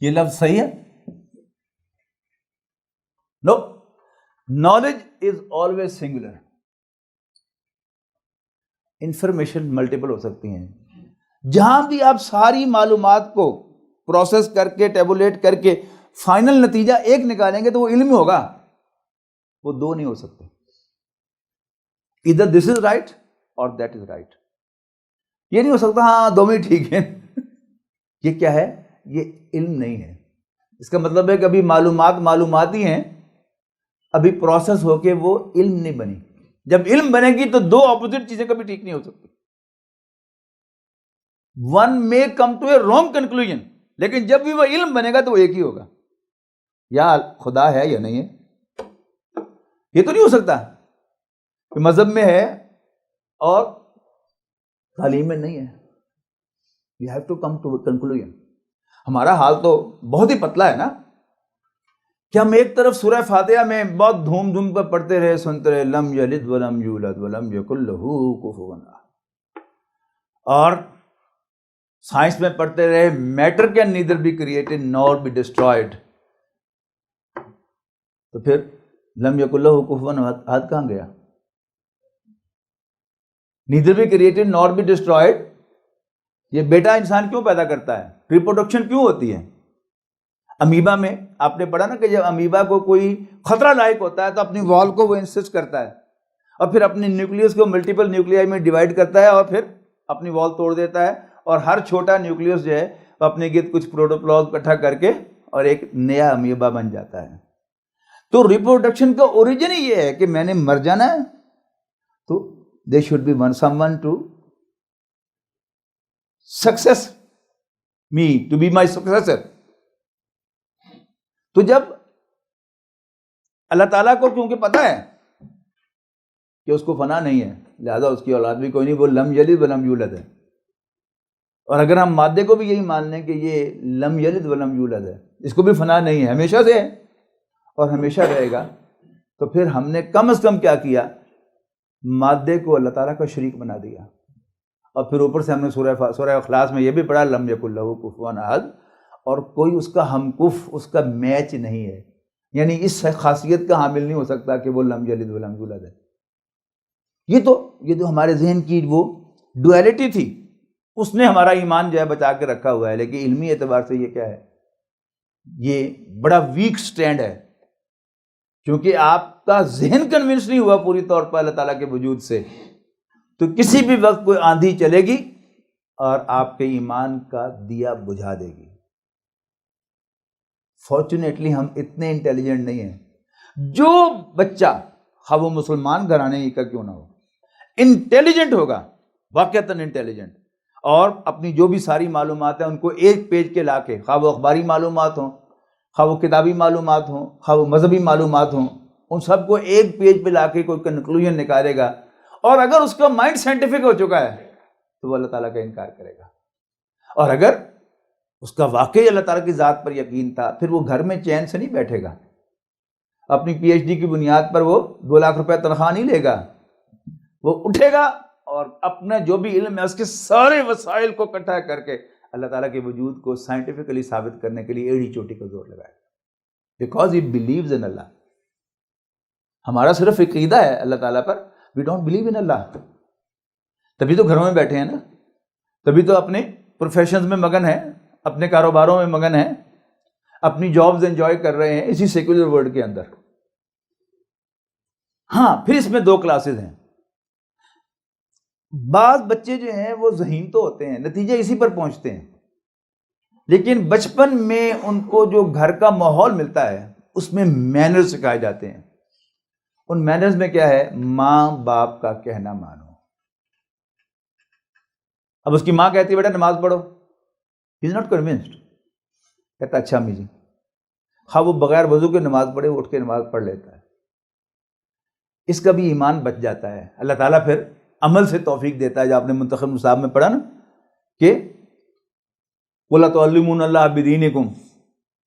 یہ لفظ صحیح ہے؟ No, knowledge is always singular. Information multiple ہو سکتی ہیں. جہاں بھی آپ ساری معلومات کو پروسیس کر کے, ٹیبولیٹ کر کے فائنل نتیجہ ایک نکالیں گے تو وہ علم ہوگا, وہ دو نہیں ہو سکتے. ادھر دس از رائٹ اور دیٹ از رائٹ. یہ نہیں ہو سکتا ہاں دو میں ٹھیک ہے. یہ کیا ہے؟ یہ علم نہیں ہے. اس کا مطلب ہے کہ ابھی معلومات ہی ہیں, ابھی پروسیس ہو کے وہ علم نہیں بنی. جب علم بنے گی تو دو اپوزٹ چیزیں کبھی ٹھیک نہیں ہو سکتی. One may come to a wrong conclusion, لیکن جب بھی وہ علم بنے گا تو وہ ایک ہی ہوگا, یا خدا ہے یا نہیں ہے. یہ تو نہیں ہو سکتا کہ مذہب میں ہے اور تعلیم میں نہیں ہے. We have to come to a conclusion. ہمارا حال تو بہت ہی پتلا ہے نا کہ ہم ایک طرف سورہ فاتحہ میں بہت دھوم پر پڑھتے رہے, سنتے رہے, لم یلد ولم یولد ولم یکن لہ کفوا احد, اور سائنس میں پڑھتے رہے matter can neither be created nor be destroyed. تو پھر لم یکن لہ کفوا احد کہاں گیا؟ Neither be created nor be destroyed. یہ بیٹا انسان کیوں پیدا کرتا ہے؟ ریپروڈکشن کیوں ہوتی ہے؟ امیبا میں آپ نے پڑھا نا کہ جب امیبا کو کوئی خطرہ لاحق ہوتا ہے تو اپنی وال کو وہ انسسٹ کرتا ہے اور پھر اپنی نیوکلیس کو ملٹیپل نیوکلیائی میں ڈیوائڈ کرتا ہے اور پھر اپنی وال توڑ دیتا ہے, اور ہر چھوٹا نیوکلیس جو ہے وہ اپنے گرد کچھ پروٹوپلازم اکٹھا کر کے اور ایک نیا امیبا بن جاتا ہے. تو ریپروڈکشن کا اوریجن ہی یہ ہے کہ میں نے مر جانا ہے, تو they should be someone to succeed me, to be my successor. تو جب اللہ تعالیٰ کو کیونکہ پتا ہے کہ اس کو فنا نہیں ہے, لہذا اس کی اولاد بھی کوئی نہیں, وہ لم یلد ولم یولد ہے. اور اگر ہم مادے کو بھی یہی مان لیں کہ یہ لم یلد ولم یولد ہے, اس کو بھی فنا نہیں ہے, ہمیشہ سے ہے اور ہمیشہ رہے گا, تو پھر ہم نے کم از کم کیا کیا؟ مادے کو اللہ تعالیٰ کا شریک بنا دیا. اور پھر اوپر سے ہم نے سورہ اخلاص میں یہ بھی پڑھا لم یکن لہ کفوا احد, اور کوئی اس کا ہمکف, اس کا میچ نہیں ہے. یعنی اس خاصیت کا حامل نہیں ہو سکتا کہ وہ لم یلد ولم یولد ہے. یہ تو ہمارے ذہن کی وہ ڈویلٹی تھی, اس نے ہمارا ایمان جو ہے بچا کے رکھا ہوا ہے. لیکن علمی اعتبار سے یہ کیا ہے؟ یہ بڑا ویک سٹینڈ ہے, کیونکہ آپ کا ذہن کنونس نہیں ہوا پوری طور پر اللہ تعالیٰ کے وجود سے, تو کسی بھی وقت کوئی آندھی چلے گی اور آپ کے ایمان کا دیا بجھا دے گی. فارچونیٹلی ہم اتنے انٹیلیجنٹ نہیں ہیں. جو بچہ خواہ وہ مسلمان گھرانے کا کیوں نہ ہو, انٹیلیجنٹ ہوگا, واقعتاً انٹیلیجنٹ, اور اپنی جو بھی ساری معلومات ہیں ان کو ایک پیج کے لا کے, خواہ وہ اخباری معلومات ہوں, خواہ وہ کتابی معلومات ہوں, خواہ وہ مذہبی معلومات ہوں, ان سب کو ایک پیج پہ لا کے کوئی کنکلوژن نکالے گا, اور اگر اس کا مائنڈ سائنٹیفک ہو چکا ہے تو وہ اللہ تعالیٰ کا انکار کرے گا. اور اگر اس کا واقعی اللہ تعالیٰ کی ذات پر یقین تھا, پھر وہ گھر میں چین سے نہیں بیٹھے گا, اپنی پی ایچ ڈی کی بنیاد پر وہ 2 لاکھ روپے تنخواہ نہیں لے گا, وہ اٹھے گا اور اپنا جو بھی علم ہے اس کے سارے وسائل کو اکٹھا کر کے اللہ تعالیٰ کے وجود کو سائنٹیفکلی ثابت کرنے کے لیے ایڑی چوٹی کا زور لگائے, بیکاز ہی بلیوز ان اللہ. ہمارا صرف عقیدہ ہے اللہ تعالیٰ پر, وی ڈونٹ بلیو ان اللہ. تبھی تو گھروں میں بیٹھے ہیں نا, تبھی تو اپنے پروفیشنز میں مگن ہیں, اپنے کاروباروں میں مگن ہیں, اپنی جابز انجوائے کر رہے ہیں اسی سیکولر ورلڈ کے اندر. ہاں پھر اس میں 2 کلاسز ہیں. بعض بچے جو ہیں وہ ذہین تو ہوتے ہیں، نتیجے اسی پر پہنچتے ہیں، لیکن بچپن میں ان کو جو گھر کا ماحول ملتا ہے اس میں مینرز سکھائے جاتے ہیں. ان مینرز میں کیا ہے؟ ماں باپ کا کہنا مانو. اب اس کی ماں کہتی ہے بیٹا نماز پڑھو، ہی از ناٹ کنوینسڈ، کہتا اچھا امی جی. ہاں وہ بغیر وضو کے نماز پڑھے، اٹھ کے نماز پڑھ لیتا ہے. اس کا بھی ایمان بچ جاتا ہے. اللہ تعالیٰ پھر عمل سے توفیق دیتا ہے. جو آپ نے منتخب مصحف میں پڑھا نا کہ قُلْ أَتُعَلِّمُونَ اللَّهَ بِدِينِكُمْ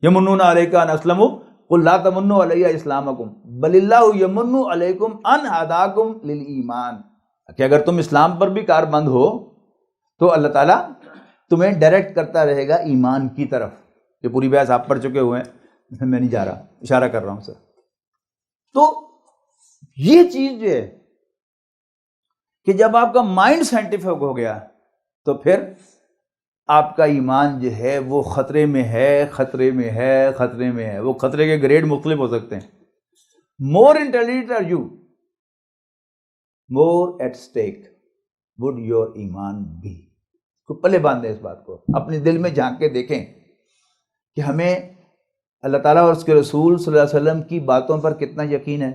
يَمُنُّونَ عَلَيْكَ أَنْ أَسْلَمُوا قُلْ لَا تَمُنُّوا عَلَيَّ إِسْلَامَكُمْ بَلِ اللَّهُ يَمُنُّ عَلَيْكُمْ أَنْ هَدَاكُمْ لِلْإِيمَانِ. کہ اگر تم اسلام پر بھی کاربند ہو تو اللہ تعالیٰ تمہیں ڈائریکٹ کرتا رہے گا ایمان کی طرف. یہ پوری بحث آپ پڑھ چکے ہوئے ہیں، میں نہیں جا رہا، اشارہ کر رہا ہوں سر. تو یہ چیز جو ہے کہ جب آپ کا مائنڈ سائنٹیفک ہو گیا تو پھر آپ کا ایمان جو ہے وہ خطرے میں ہے، خطرے میں ہے، خطرے میں ہے. وہ خطرے کے گریڈ مختلف ہو سکتے ہیں. More intelligent are you, more at stake with your iman be. کو پلے باندھیں اس بات کو، اپنے دل میں جھانک کے دیکھیں کہ ہمیں اللہ تعالیٰ اور اس کے رسول صلی اللہ علیہ وسلم کی باتوں پر کتنا یقین ہے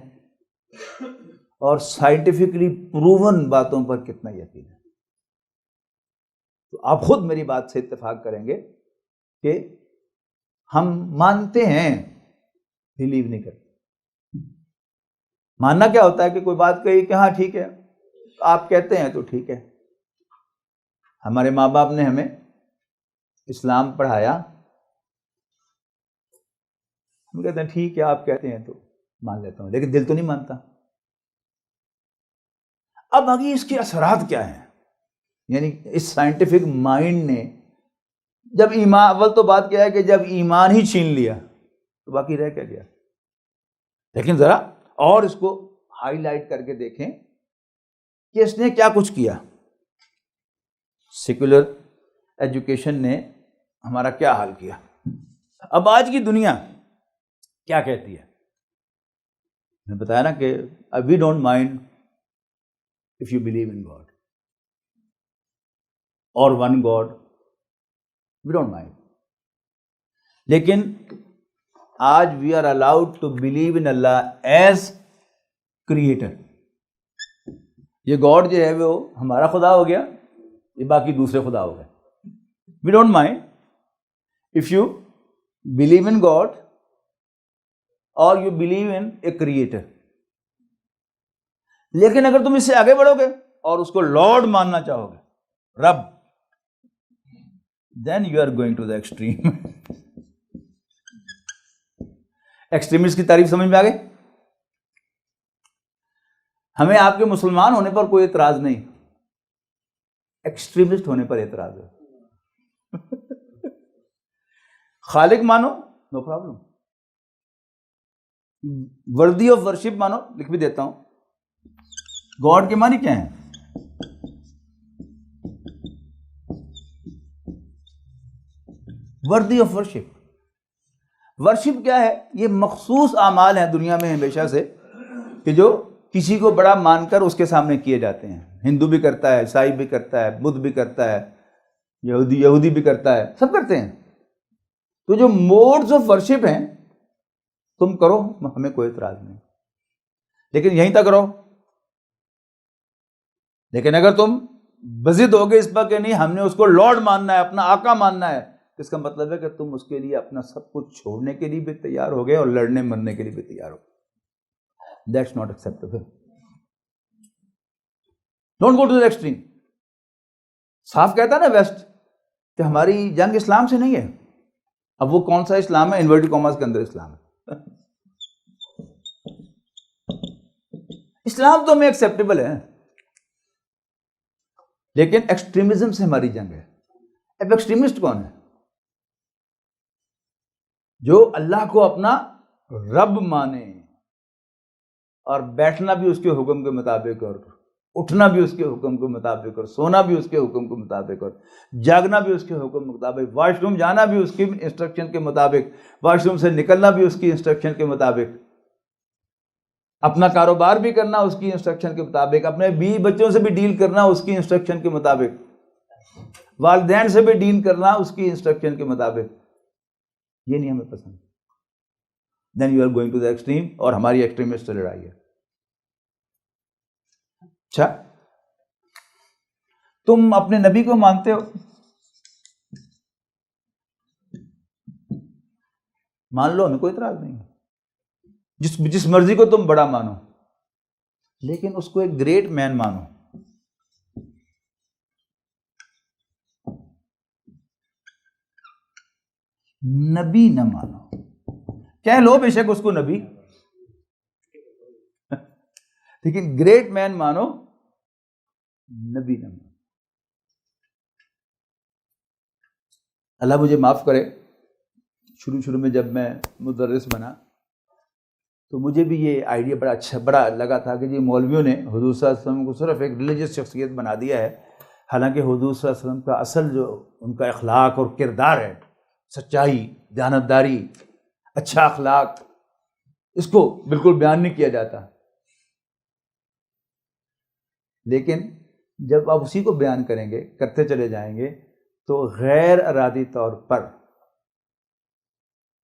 اور سائنٹیفکلی پروون باتوں پر کتنا یقین ہے. تو آپ خود میری بات سے اتفاق کریں گے کہ ہم مانتے ہیں، بلیو نہیں کرتے. ماننا کیا ہوتا ہے کہ کوئی بات کہی کہ ہاں ٹھیک ہے، آپ کہتے ہیں تو ٹھیک ہے. ہمارے ماں باپ نے ہمیں اسلام پڑھایا، ہم کہتے ہیں ٹھیک ہے آپ کہتے ہیں تو مان لیتا ہوں، لیکن دل تو نہیں مانتا. اب آگے اس کے اثرات کیا ہیں؟ یعنی اس سائنٹیفک مائنڈ نے جب ایمان، اول تو بات کیا ہے کہ جب ایمان ہی چھین لیا تو باقی رہ کیا گیا. لیکن ذرا اور اس کو ہائی لائٹ کر کے دیکھیں کہ اس نے کیا کچھ کیا. سیکولر ایجوکیشن نے ہمارا کیا حال کیا. اب آج کی دنیا کیا کہتی ہے؟ میں نے بتایا نا کہ we don't mind if you believe in God اور one God, we don't mind. لیکن آج we are allowed to believe in Allah as creator. یہ گاڈ جو ہے وہ ہمارا خدا ہو گیا، یہ باقی دوسرے خدا ہو گئے. We don't mind if you believe in God اور you believe in a creator. لیکن اگر تم اس سے آگے بڑھو گے اور اس کو لارڈ ماننا چاہو گے، رب، then you are going to the extreme. Extremist کی تعریف سمجھ میں آ گئی؟ ہمیں آپ کے مسلمان ہونے پر کوئی اعتراض نہیں، ایکسٹریمسٹ ہونے پر اعتراض ہے. خالق مانو، no problem. Worthy of worship مانو، لکھ بھی دیتا ہوں. گاڈ کے معنی کیا ہیں؟ Worthy of worship. ورشپ کیا ہے؟ یہ مخصوص اعمال ہیں دنیا میں ہمیشہ سے کہ جو کسی کو بڑا مان کر اس کے سامنے کیے جاتے ہیں. ہندو بھی کرتا ہے، عیسائی بھی کرتا ہے، بدھ بھی کرتا ہے، یہودی بھی کرتا ہے، سب کرتے ہیں. تو جو موڈز آف ورشپ ہیں تم کرو، ہمیں کوئی اعتراض نہیں، لیکن یہیں تک رہو. لیکن اگر تم بضد ہوگے اس پر کہ نہیں ہم نے اس کو لارڈ ماننا ہے، اپنا آقا ماننا ہے، اس کا مطلب ہے کہ تم اس کے لیے اپنا سب کچھ چھوڑنے کے لیے بھی تیار ہو گئے اور لڑنے مرنے کے لیے بھی تیار ہو. That's not acceptable. Don't go to the extreme. صاف کہتا ہے نا ویسٹ کہ ہماری جنگ اسلام سے نہیں ہے. اب وہ کون سا اسلام ہے؟ انورٹڈ کاماز کے اندر اسلام ہے. اسلام تو ہمیں ایکسیپٹیبل ہے، لیکن ایکسٹریمزم سے ہماری جنگ ہے. اب ایکسٹریمسٹ کون ہے؟ جو اللہ کو اپنا رب مانے اور بیٹھنا بھی اس کے حکم کے مطابق اور اٹھنا بھی اس کے حکم کے مطابق اور سونا بھی اس کے حکم کے مطابق اور جاگنا بھی اس کے حکم کے مطابق، واش روم جانا بھی اس کی انسٹرکشن کے مطابق، واش روم سے نکلنا بھی اس کی انسٹرکشن کے مطابق. اپنا کاروبار بھی کرنا اس کی انسٹرکشن کے مطابق، اپنے بیوی بچوں سے بھی ڈیل کرنا اس کی انسٹرکشن کے مطابق، والدین سے بھی ڈیل کرنا اس کی انسٹرکشن کے مطابق. یہ نہیں ہمیں پسند. Then you are going to the extreme, اور ہماری ایکسٹریمسٹ لڑائی ہے. اچھا تم اپنے نبی کو مانتے ہو، مان لو، ہمیں کوئی اعتراض نہیں ہے. جس مرضی کو تم بڑا مانو، لیکن اس کو ایک گریٹ مین مانو. نبی نہ مانو. کہہ لو بے شک اس کو نبی، لیکن گریٹ مین مانو، نبی نہ مانو. اللہ مجھے معاف کرے، شروع میں جب میں مدرس بنا تو مجھے بھی یہ آئیڈیا بڑا لگا تھا کہ جی مولویوں نے حضور صلی اللہ علیہ وسلم کو صرف ایک ریلیجس شخصیت بنا دیا ہے، حالانکہ حضور صلی اللہ علیہ وسلم کا اصل جو ان کا اخلاق اور کردار ہے، سچائی، دیانتداری، اچھا اخلاق، اس کو بالکل بیان نہیں کیا جاتا. لیکن جب آپ اسی کو بیان کریں گے، کرتے چلے جائیں گے، تو غیر ارادی طور پر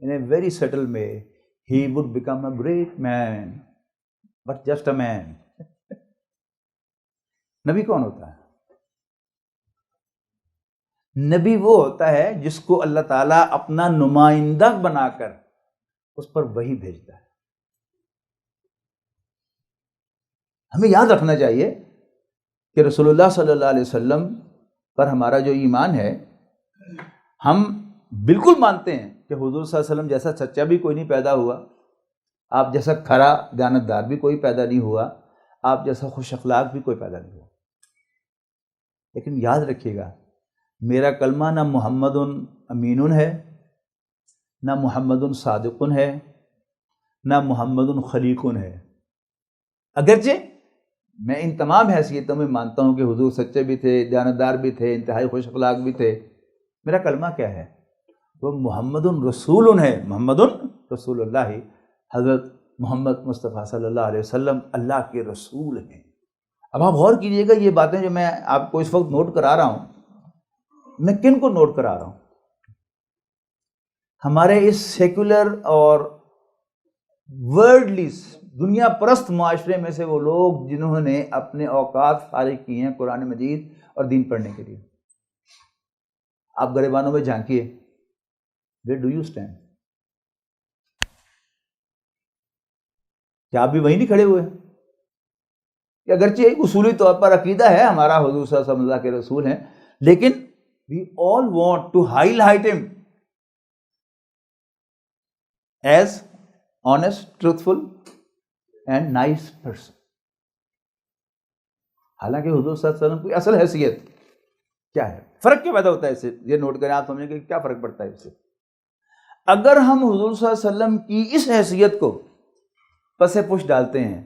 in a very subtle way he would become a great man but just a man. نبی کون ہوتا ہے؟ نبی وہ ہوتا ہے جس کو اللہ تعالیٰ اپنا نمائندہ بنا کر اس پر وحی بھیجتا ہے. ہمیں یاد رکھنا چاہیے کہ رسول اللہ صلی اللہ علیہ وسلم پر ہمارا جو ایمان ہے، ہم بالکل مانتے ہیں کہ حضور صلی اللہ علیہ وسلم جیسا سچا بھی کوئی نہیں پیدا ہوا، آپ جیسا کھرا دیانتدار بھی کوئی پیدا نہیں ہوا، آپ جیسا خوش اخلاق بھی کوئی پیدا نہیں ہوا. لیکن یاد رکھیے گا، میرا کلمہ نہ محمد امین ہے، نہ محمد صادق ہے، نہ محمد خلیق ہے. اگرچہ میں ان تمام حیثیتوں میں مانتا ہوں کہ حضور سچے بھی تھے، دیانتدار بھی تھے، انتہائی خوش اخلاق بھی تھے، میرا کلمہ کیا ہے؟ وہ محمد رسول ہے. محمد رسول اللہ، حضرت محمد مصطفیٰ صلی اللہ علیہ وسلم اللہ کے رسول ہیں. اب آپ غور کیجئے گا، یہ باتیں جو میں آپ کو اس وقت نوٹ کرا رہا ہوں، میں کن کو نوٹ کرا رہا ہوں؟ ہمارے اس سیکولر اور ورڈلی دنیا پرست معاشرے میں سے وہ لوگ جنہوں نے اپنے اوقات فارغ کیے ہیں قرآن مجید اور دین پڑھنے کے لیے. آپ گریبانوں میں جھانکیے، where do you stand؟ کیا آپ بھی وہیں نہیں کھڑے ہوئے ہیں؟ کہ اگرچہ ایک اصولی طور پر عقیدہ ہے ہمارا حضور صلی اللہ علیہ وسلم اللہ کے رسول ہیں، لیکن we all want to highlight him as honest, truthful and nice person. حالانکہ حضور صلی اللہ علیہ وسلم کی اصل حیثیت کیا ہے؟ فرق کیا پیدا ہوتا ہے اس سے؟ یہ نوٹ کریں، آپ سمجھیں کہ کیا فرق پڑتا ہے اس سے. اگر ہم حضور صلی اللہ علیہ وسلم کی اس حیثیت کو پس پش ڈالتے ہیں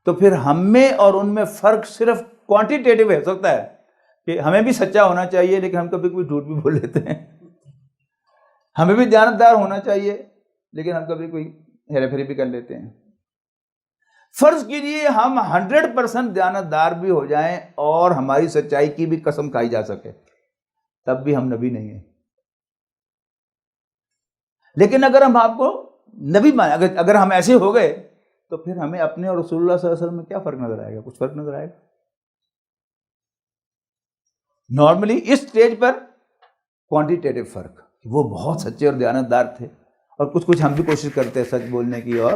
تو پھر ہم میں اور ان میں فرق صرف کوانٹیٹیو ہو سکتا ہے کہ ہمیں بھی سچا ہونا چاہیے لیکن ہم کبھی کوئی جھوٹ بھی بول لیتے ہیں، ہمیں بھی دیانتدار ہونا چاہیے لیکن ہم کبھی کوئی ہیرا پھیری بھی کر لیتے ہیں. فرض کیجئے ہم 100% دیانتدار بھی ہو جائیں اور ہماری سچائی کی بھی قسم کھائی جا سکے، تب بھی ہم نبی نہیں ہیں. لیکن اگر ہم آپ کو نبی مانیں، اگر ہم ایسے ہو گئے تو پھر ہمیں اپنے اور رسول اللہ صلی اللہ علیہ وسلم میں کیا فرق نظر آئے گا؟ کچھ فرق نظر آئے گا؟ نارملی اس سٹیج پر کوانٹیٹیو فرق، وہ بہت سچے اور دیانتدار تھے، اور کچھ ہم بھی کوشش کرتے ہیں سچ بولنے کی اور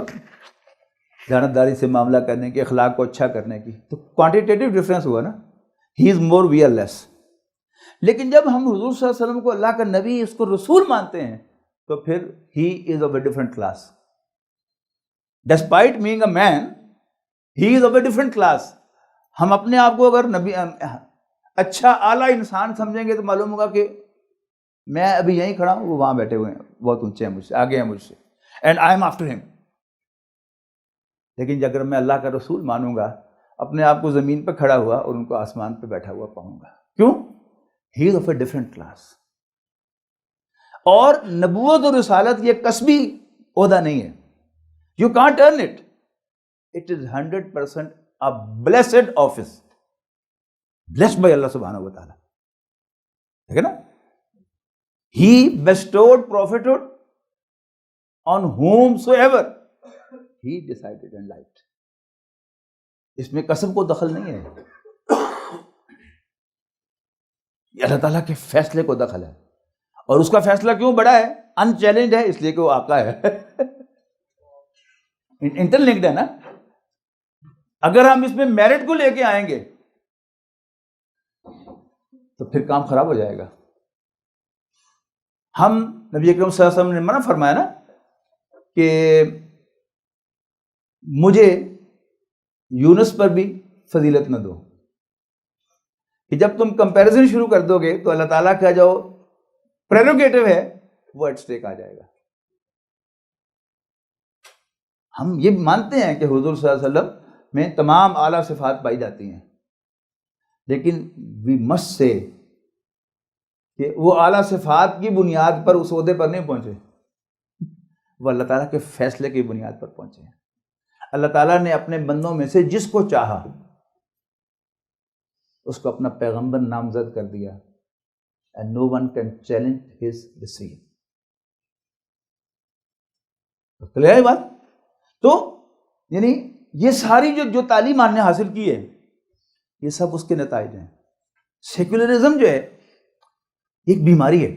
دیانتداری سے معاملہ کرنے کی، اخلاق کو اچھا کرنے کی، تو کوانٹیٹیو ڈفرینس ہوا نا، ہی از مور وی آر لیس. لیکن جب ہم حضور صلی اللہ علیہ وسلم کو اللہ کا نبی، اس کو رسول مانتے ہیں، تو پھر he is of a different class. Despite being a man, he is of a different class. ہم اپنے آپ کو اگر نبی اچھا اعلیٰ انسان سمجھیں گے تو معلوم ہوگا کہ میں ابھی یہیں کھڑا ہوں، وہ وہاں بیٹھے ہوئے ہیں، بہت اونچے ہیں مجھ سے، آگے ہیں مجھ سے، and I am after him. لیکن اگر میں اللہ کا رسول مانوں گا، اپنے آپ کو زمین پہ کھڑا ہوا اور ان کو آسمان پہ بیٹھا ہوا پاؤں گا. کیوں؟ He is of a different class. اور نبوت اور رسالت یہ کسبی عہدہ نہیں ہے. You can't earn it. it is 100% a blessed office, blessed by Allah subhanahu wa ta'ala. ٹھیک ہے نا. He bestowed prophethood on whomsoever he decided and liked. اس میں قسم کو دخل نہیں ہے, یہ اللہ تعالیٰ کے فیصلے کو دخل ہے. اور اس کا فیصلہ کیوں بڑا ہے؟ ان چیلنج ہے, اس لیے کہ وہ آقا ہے, انٹر لنکڈ ہے نا. اگر ہم اس میں میرٹ کو لے کے آئیں گے تو پھر کام خراب ہو جائے گا. ہم نبی اکرم صلی اللہ علیہ وسلم نے منع فرمایا نا کہ مجھے یونس پر بھی فضیلت نہ دو, کہ جب تم کمپیریزن شروع کر دو گے تو اللہ تعالیٰ کا جو پریروگیٹو ہے وہ ایٹ اسٹیک آ جائے گا. ہم یہ مانتے ہیں کہ حضور صلی اللہ علیہ وسلم میں تمام اعلیٰ صفات پائی جاتی ہیں, لیکن وی مسٹ سے کہ وہ اعلیٰ صفات کی بنیاد پر اس عہدے پر نہیں پہنچے, وہ اللہ تعالیٰ کے فیصلے کی بنیاد پر پہنچے ہیں. اللہ تعالیٰ نے اپنے بندوں میں سے جس کو چاہا اس کو اپنا پیغمبر نامزد کر دیا, and no one can challenge his decision. Clear ہے بات؟ تو یعنی یہ ساری جو تعلیم آپ نے حاصل کی ہے یہ سب اس کے نتائج ہیں. سیکولرزم جو ہے ایک بیماری ہے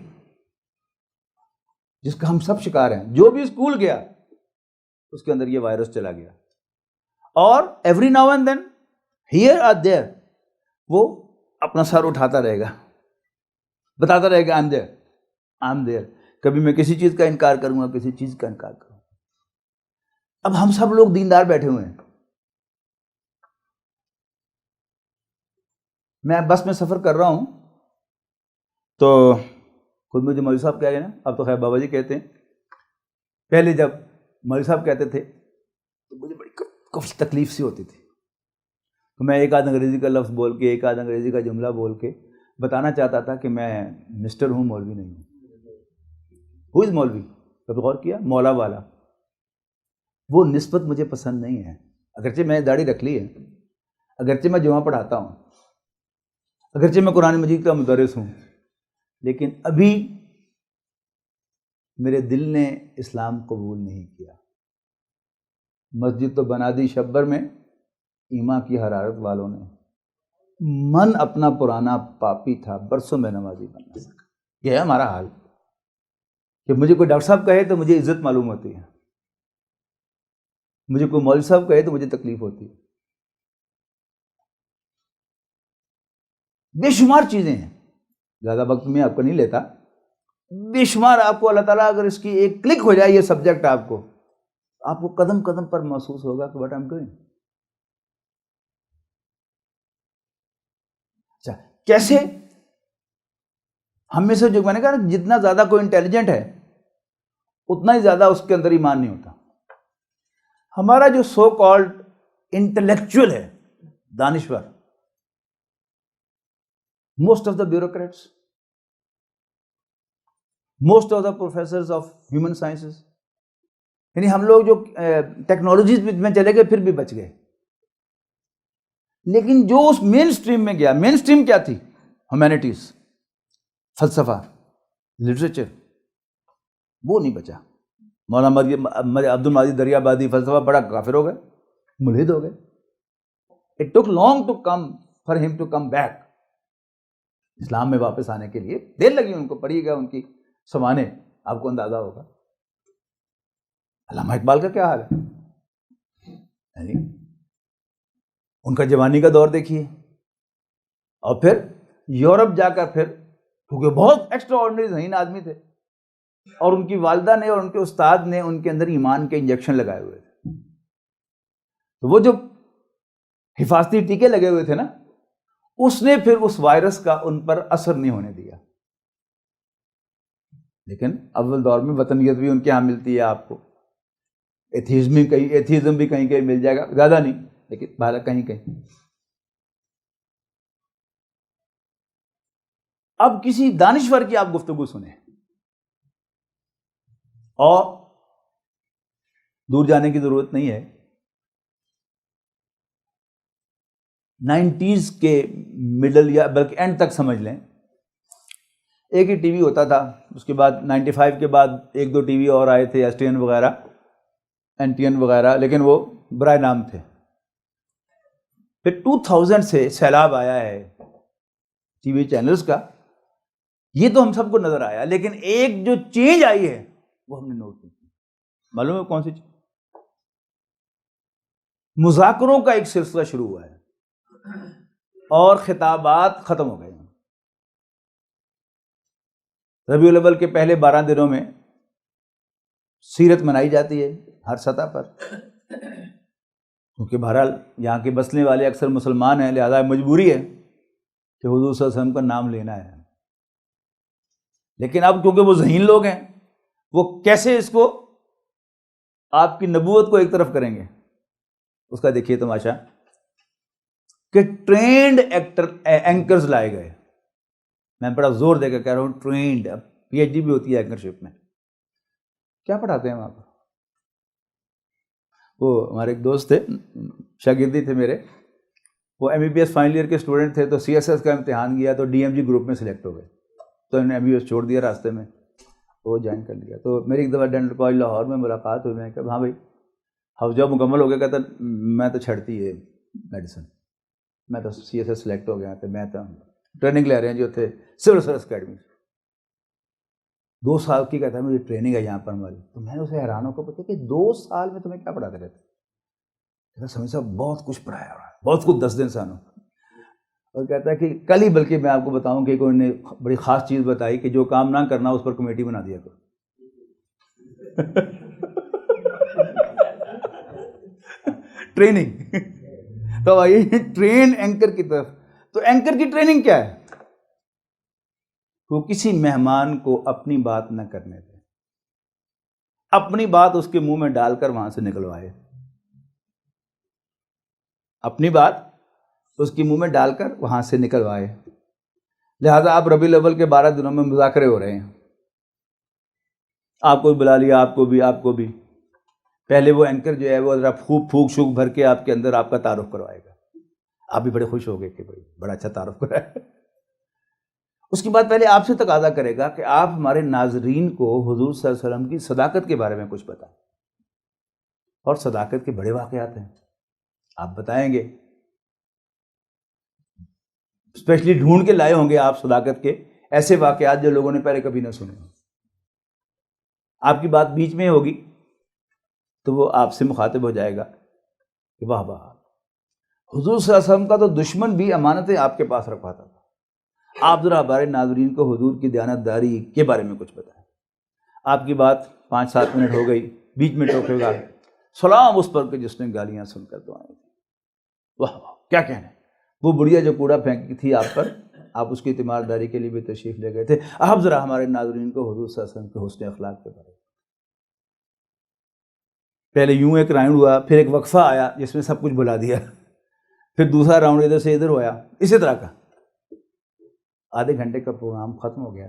جس کا ہم سب شکار ہیں. جو بھی اسکول گیا اس کے اندر یہ وائرس چلا گیا, اور every now and then here اور دیر وہ اپنا سر اٹھاتا رہے گا, بتاتا رہے گا آئی ایم دیئر. کبھی میں کسی چیز کا انکار کروں گا, کسی چیز کا انکار کروں. اب ہم سب لوگ دیندار بیٹھے ہوئے ہیں. میں بس میں سفر کر رہا ہوں تو خود مجھے مولوی صاحب کہہ گئے نا, اب تو خیر بابا جی کہتے ہیں, پہلے جب مولوی صاحب کہتے تھے تو مجھے بڑی تکلیف سی ہوتی تھی. تو میں ایک آدھ انگریزی کا لفظ بول کے, ایک آدھ انگریزی کا جملہ بول کے بتانا چاہتا تھا کہ میں مسٹر ہوں, مولوی نہیں ہوں. ہو از مولوی؟ کبھی غور کیا؟ مولا والا. وہ نسبت مجھے پسند نہیں ہے. اگرچہ میں داڑھی رکھ لی ہے, اگرچہ میں جمعہ پڑھاتا ہوں, اگرچہ میں قرآن مجید کا مدرس ہوں, لیکن ابھی میرے دل نے اسلام قبول نہیں کیا. مسجد تو بنا دی شبر میں ایمان کی حرارت والوں نے, من اپنا پرانا پاپی تھا, برسوں میں نمازی بن نہ سکا. یہ ہے ہمارا حال کہ مجھے کوئی ڈاکٹر صاحب کہے تو مجھے عزت معلوم ہوتی ہے, مجھے کوئی مولوی صاحب کہے تو مجھے تکلیف ہوتی ہے. بے شمار چیزیں ہیں, زیادہ وقت میں آپ کو نہیں لیتا. بے شمار آپ کو اللہ تعالیٰ اگر اس کی ایک کلک ہو جائے یہ سبجیکٹ آپ کو قدم قدم پر محسوس ہوگا کہ واٹ آئی ایم ڈوئنگ. اچھا, کیسے ہم میں سے جو میں نے کہا نا, جتنا زیادہ کوئی انٹیلیجنٹ ہے اتنا ہی زیادہ اس کے اندر ایمان نہیں ہوتا. ہمارا جو سو کالڈ انٹلیکچوئل ہے, دانشور, most of the bureaucrats, most of the professors of human sciences, یعنی ہم لوگ جو ٹیکنالوجیز میں چلے گئے پھر بھی بچ گئے, لیکن جو اس مین سٹریم میں گیا, مین سٹریم کیا تھی؟ ہیومینٹیز, فلسفہ, لٹریچر, وہ نہیں بچا. مولانا عبد المجید دریابادی فلسفہ پڑھا, کافر ہو گئے, ملحد ہو گئے. It took long to come for him to come back. اسلام میں واپس آنے کے لیے دیر لگی ان کو. پڑھی گا ان کی سوانح, آپ کو اندازہ ہوگا. علامہ اقبال کا کیا حال ہے, یعنی ان کا جوانی کا دور دیکھیے, اور پھر یورپ جا کر پھر, کیونکہ بہت ایکسٹرا آرڈنری ذہین آدمی تھے, اور ان کی والدہ نے اور ان کے استاد نے ان کے اندر ایمان کے انجیکشن لگائے ہوئے تھے. تو وہ جو حفاظتی ٹیکے لگے ہوئے تھے نا, اس نے پھر اس وائرس کا ان پر اثر نہیں ہونے دیا. لیکن اول دور میں وطنیت بھی ان کے ہاں ملتی ہے آپ کو, ایتھیزم بھی کہیں کہیں مل جائے گا, زیادہ نہیں لیکن بہرحال کہیں کہیں. اب کسی دانشور کی آپ گفتگو سنیں, اور دور جانے کی ضرورت نہیں ہے, 90s کے مڈل یا بلکہ اینڈ تک سمجھ لیں، ایک ہی ٹی وی ہوتا تھا. اس کے بعد 95 کے بعد ایک دو ٹی وی اور آئے تھے، STN وغیرہ، NTN وغیرہ، لیکن وہ برائے نام تھے. پھر 2000 سے سیلاب آیا ہے ٹی وی چینلز کا، یہ تو ہم سب کو نظر آیا، لیکن ایک جو چینج آئی ہے وہ ہم نے نوٹ کی. معلوم ہے کون سی چیز؟ مذاکروں کا ایک سلسلہ شروع ہوا ہے اور خطابات ختم ہو گئے ہیں. ربیع الاول کے پہلے 12 دنوں میں سیرت منائی جاتی ہے ہر سطح پر، کیونکہ بہرحال یہاں کے بسنے والے اکثر مسلمان ہیں، لہذا مجبوری ہے کہ حضور صلی اللہ علیہ وسلم کا نام لینا ہے. لیکن اب کیونکہ وہ ذہین لوگ ہیں، وہ کیسے اس کو آپ کی نبوت کو ایک طرف کریں گے، اس کا دیکھیے تماشا کہ ٹرینڈ اینکرز لائے گئے. میں بڑا زور دے کے کہہ رہا ہوں ٹرینڈ. اب PhD بھی ہوتی ہے اینکرشپ میں. کیا پڑھاتے ہیں وہاں پر؟ وہ ہمارے ایک دوست تھے، شاگردی تھے میرے، وہ MBBS فائنل ایئر کے اسٹوڈنٹ تھے، تو CSS کا امتحان گیا تو DMG گروپ میں سلیکٹ ہو گئے، تو انہوں نے MBBS چھوڑ دیا راستے میں، وہ جوائن کر لیا. تو میری ایک دفعہ ڈینٹل کالج لاہور میں ملاقات ہوئی. میں کہا ہاں بھائی ہاؤس جاب مکمل ہو گیا؟ کہتا میں تو چھڑتی ہے میڈیسن، میں تو CSS سلیکٹ ہو گیا تھا، میں تو ٹریننگ لے رہے ہیں جو تھے سول سروس اکیڈمی 2 سال کی. کہتا ہے مجھے ٹریننگ ہے یہاں پر ہماری. تو میں نے اسے حیران ہو کر پوچھا کہ 2 سال میں تمہیں کیا پڑھاتے رہتے؟ کہتا سمجھ صاحب بہت کچھ پڑھایا ہوا ہے، بہت کچھ 10 دن سانوں. اور کہتا ہے کہ کل ہی بلکہ میں آپ کو بتاؤں کہ کوئی نے بڑی خاص چیز بتائی کہ جو کام نہ کرنا اس پر کمیٹی بنا دیا کرو. ٹریننگ. تو آئیے ٹرین اینکر کی طرف. تو اینکر کی ٹریننگ کیا ہے؟ وہ کسی مہمان کو اپنی بات نہ کرنے دے، اپنی بات اس کے منہ میں ڈال کر وہاں سے نکلوائے. اپنی بات اس کے منہ میں ڈال کر وہاں سے نکلوائے. لہذا آپ ربیع الاول کے 12 دنوں میں مذاکرے ہو رہے ہیں، آپ کو بھی بلا لیا، آپ کو بھی. پہلے وہ اینکر جو ہے وہ ذرا پھونک شوک بھر کے آپ کے اندر آپ کا تعارف کروائے گا. آپ بھی بڑے خوش ہو گئے کہ بھائی بڑا اچھا تعارف کرایا. اس کے بعد پہلے آپ سے تقاضا کرے گا کہ آپ ہمارے ناظرین کو حضور صلی اللہ علیہ وسلم کی صداقت کے بارے میں کچھ بتائیں. اور صداقت کے بڑے واقعات ہیں، آپ بتائیں گے. اسپیشلی ڈھونڈ کے لائے ہوں گے آپ صداقت کے ایسے واقعات جو لوگوں نے پہلے کبھی نہ سنے. آپ کی بات بیچ میں ہوگی تو وہ آپ سے مخاطب ہو جائے گا کہ واہ واہ، حضور صلی اللہ علیہ وسلم کا تو دشمن بھی امانتیں آپ کے پاس رکھواتا تھا. آپ ذرا ہمارے ناظرین کو حضور کی دیانتداری کے بارے میں کچھ بتائیں. آپ کی بات 5-7 منٹ ہو گئی، بیچ میں ٹوکے گا سلام اس پر کہ جس نے گالیاں سن کر دعائیں دی. واہ واہ کیا کہنا ہے. وہ بڑھیا جو کوڑا پھینکی تھی آپ پر، آپ اس کی تیمارداری کے لیے بھی تشریف لے گئے تھے. آپ ذرا ہمارے ناظرین کو حضور صلی اللہ علیہ وسلم کے حسن اخلاق کے بارے میں. پہلے یوں ایک راؤنڈ ہوا، پھر ایک وقفہ آیا جس میں سب کچھ بلا دیا، پھر دوسرا راؤنڈ ادھر سے ادھر ہوا، اسی طرح کا. آدھے گھنٹے کا پروگرام ختم ہو گیا.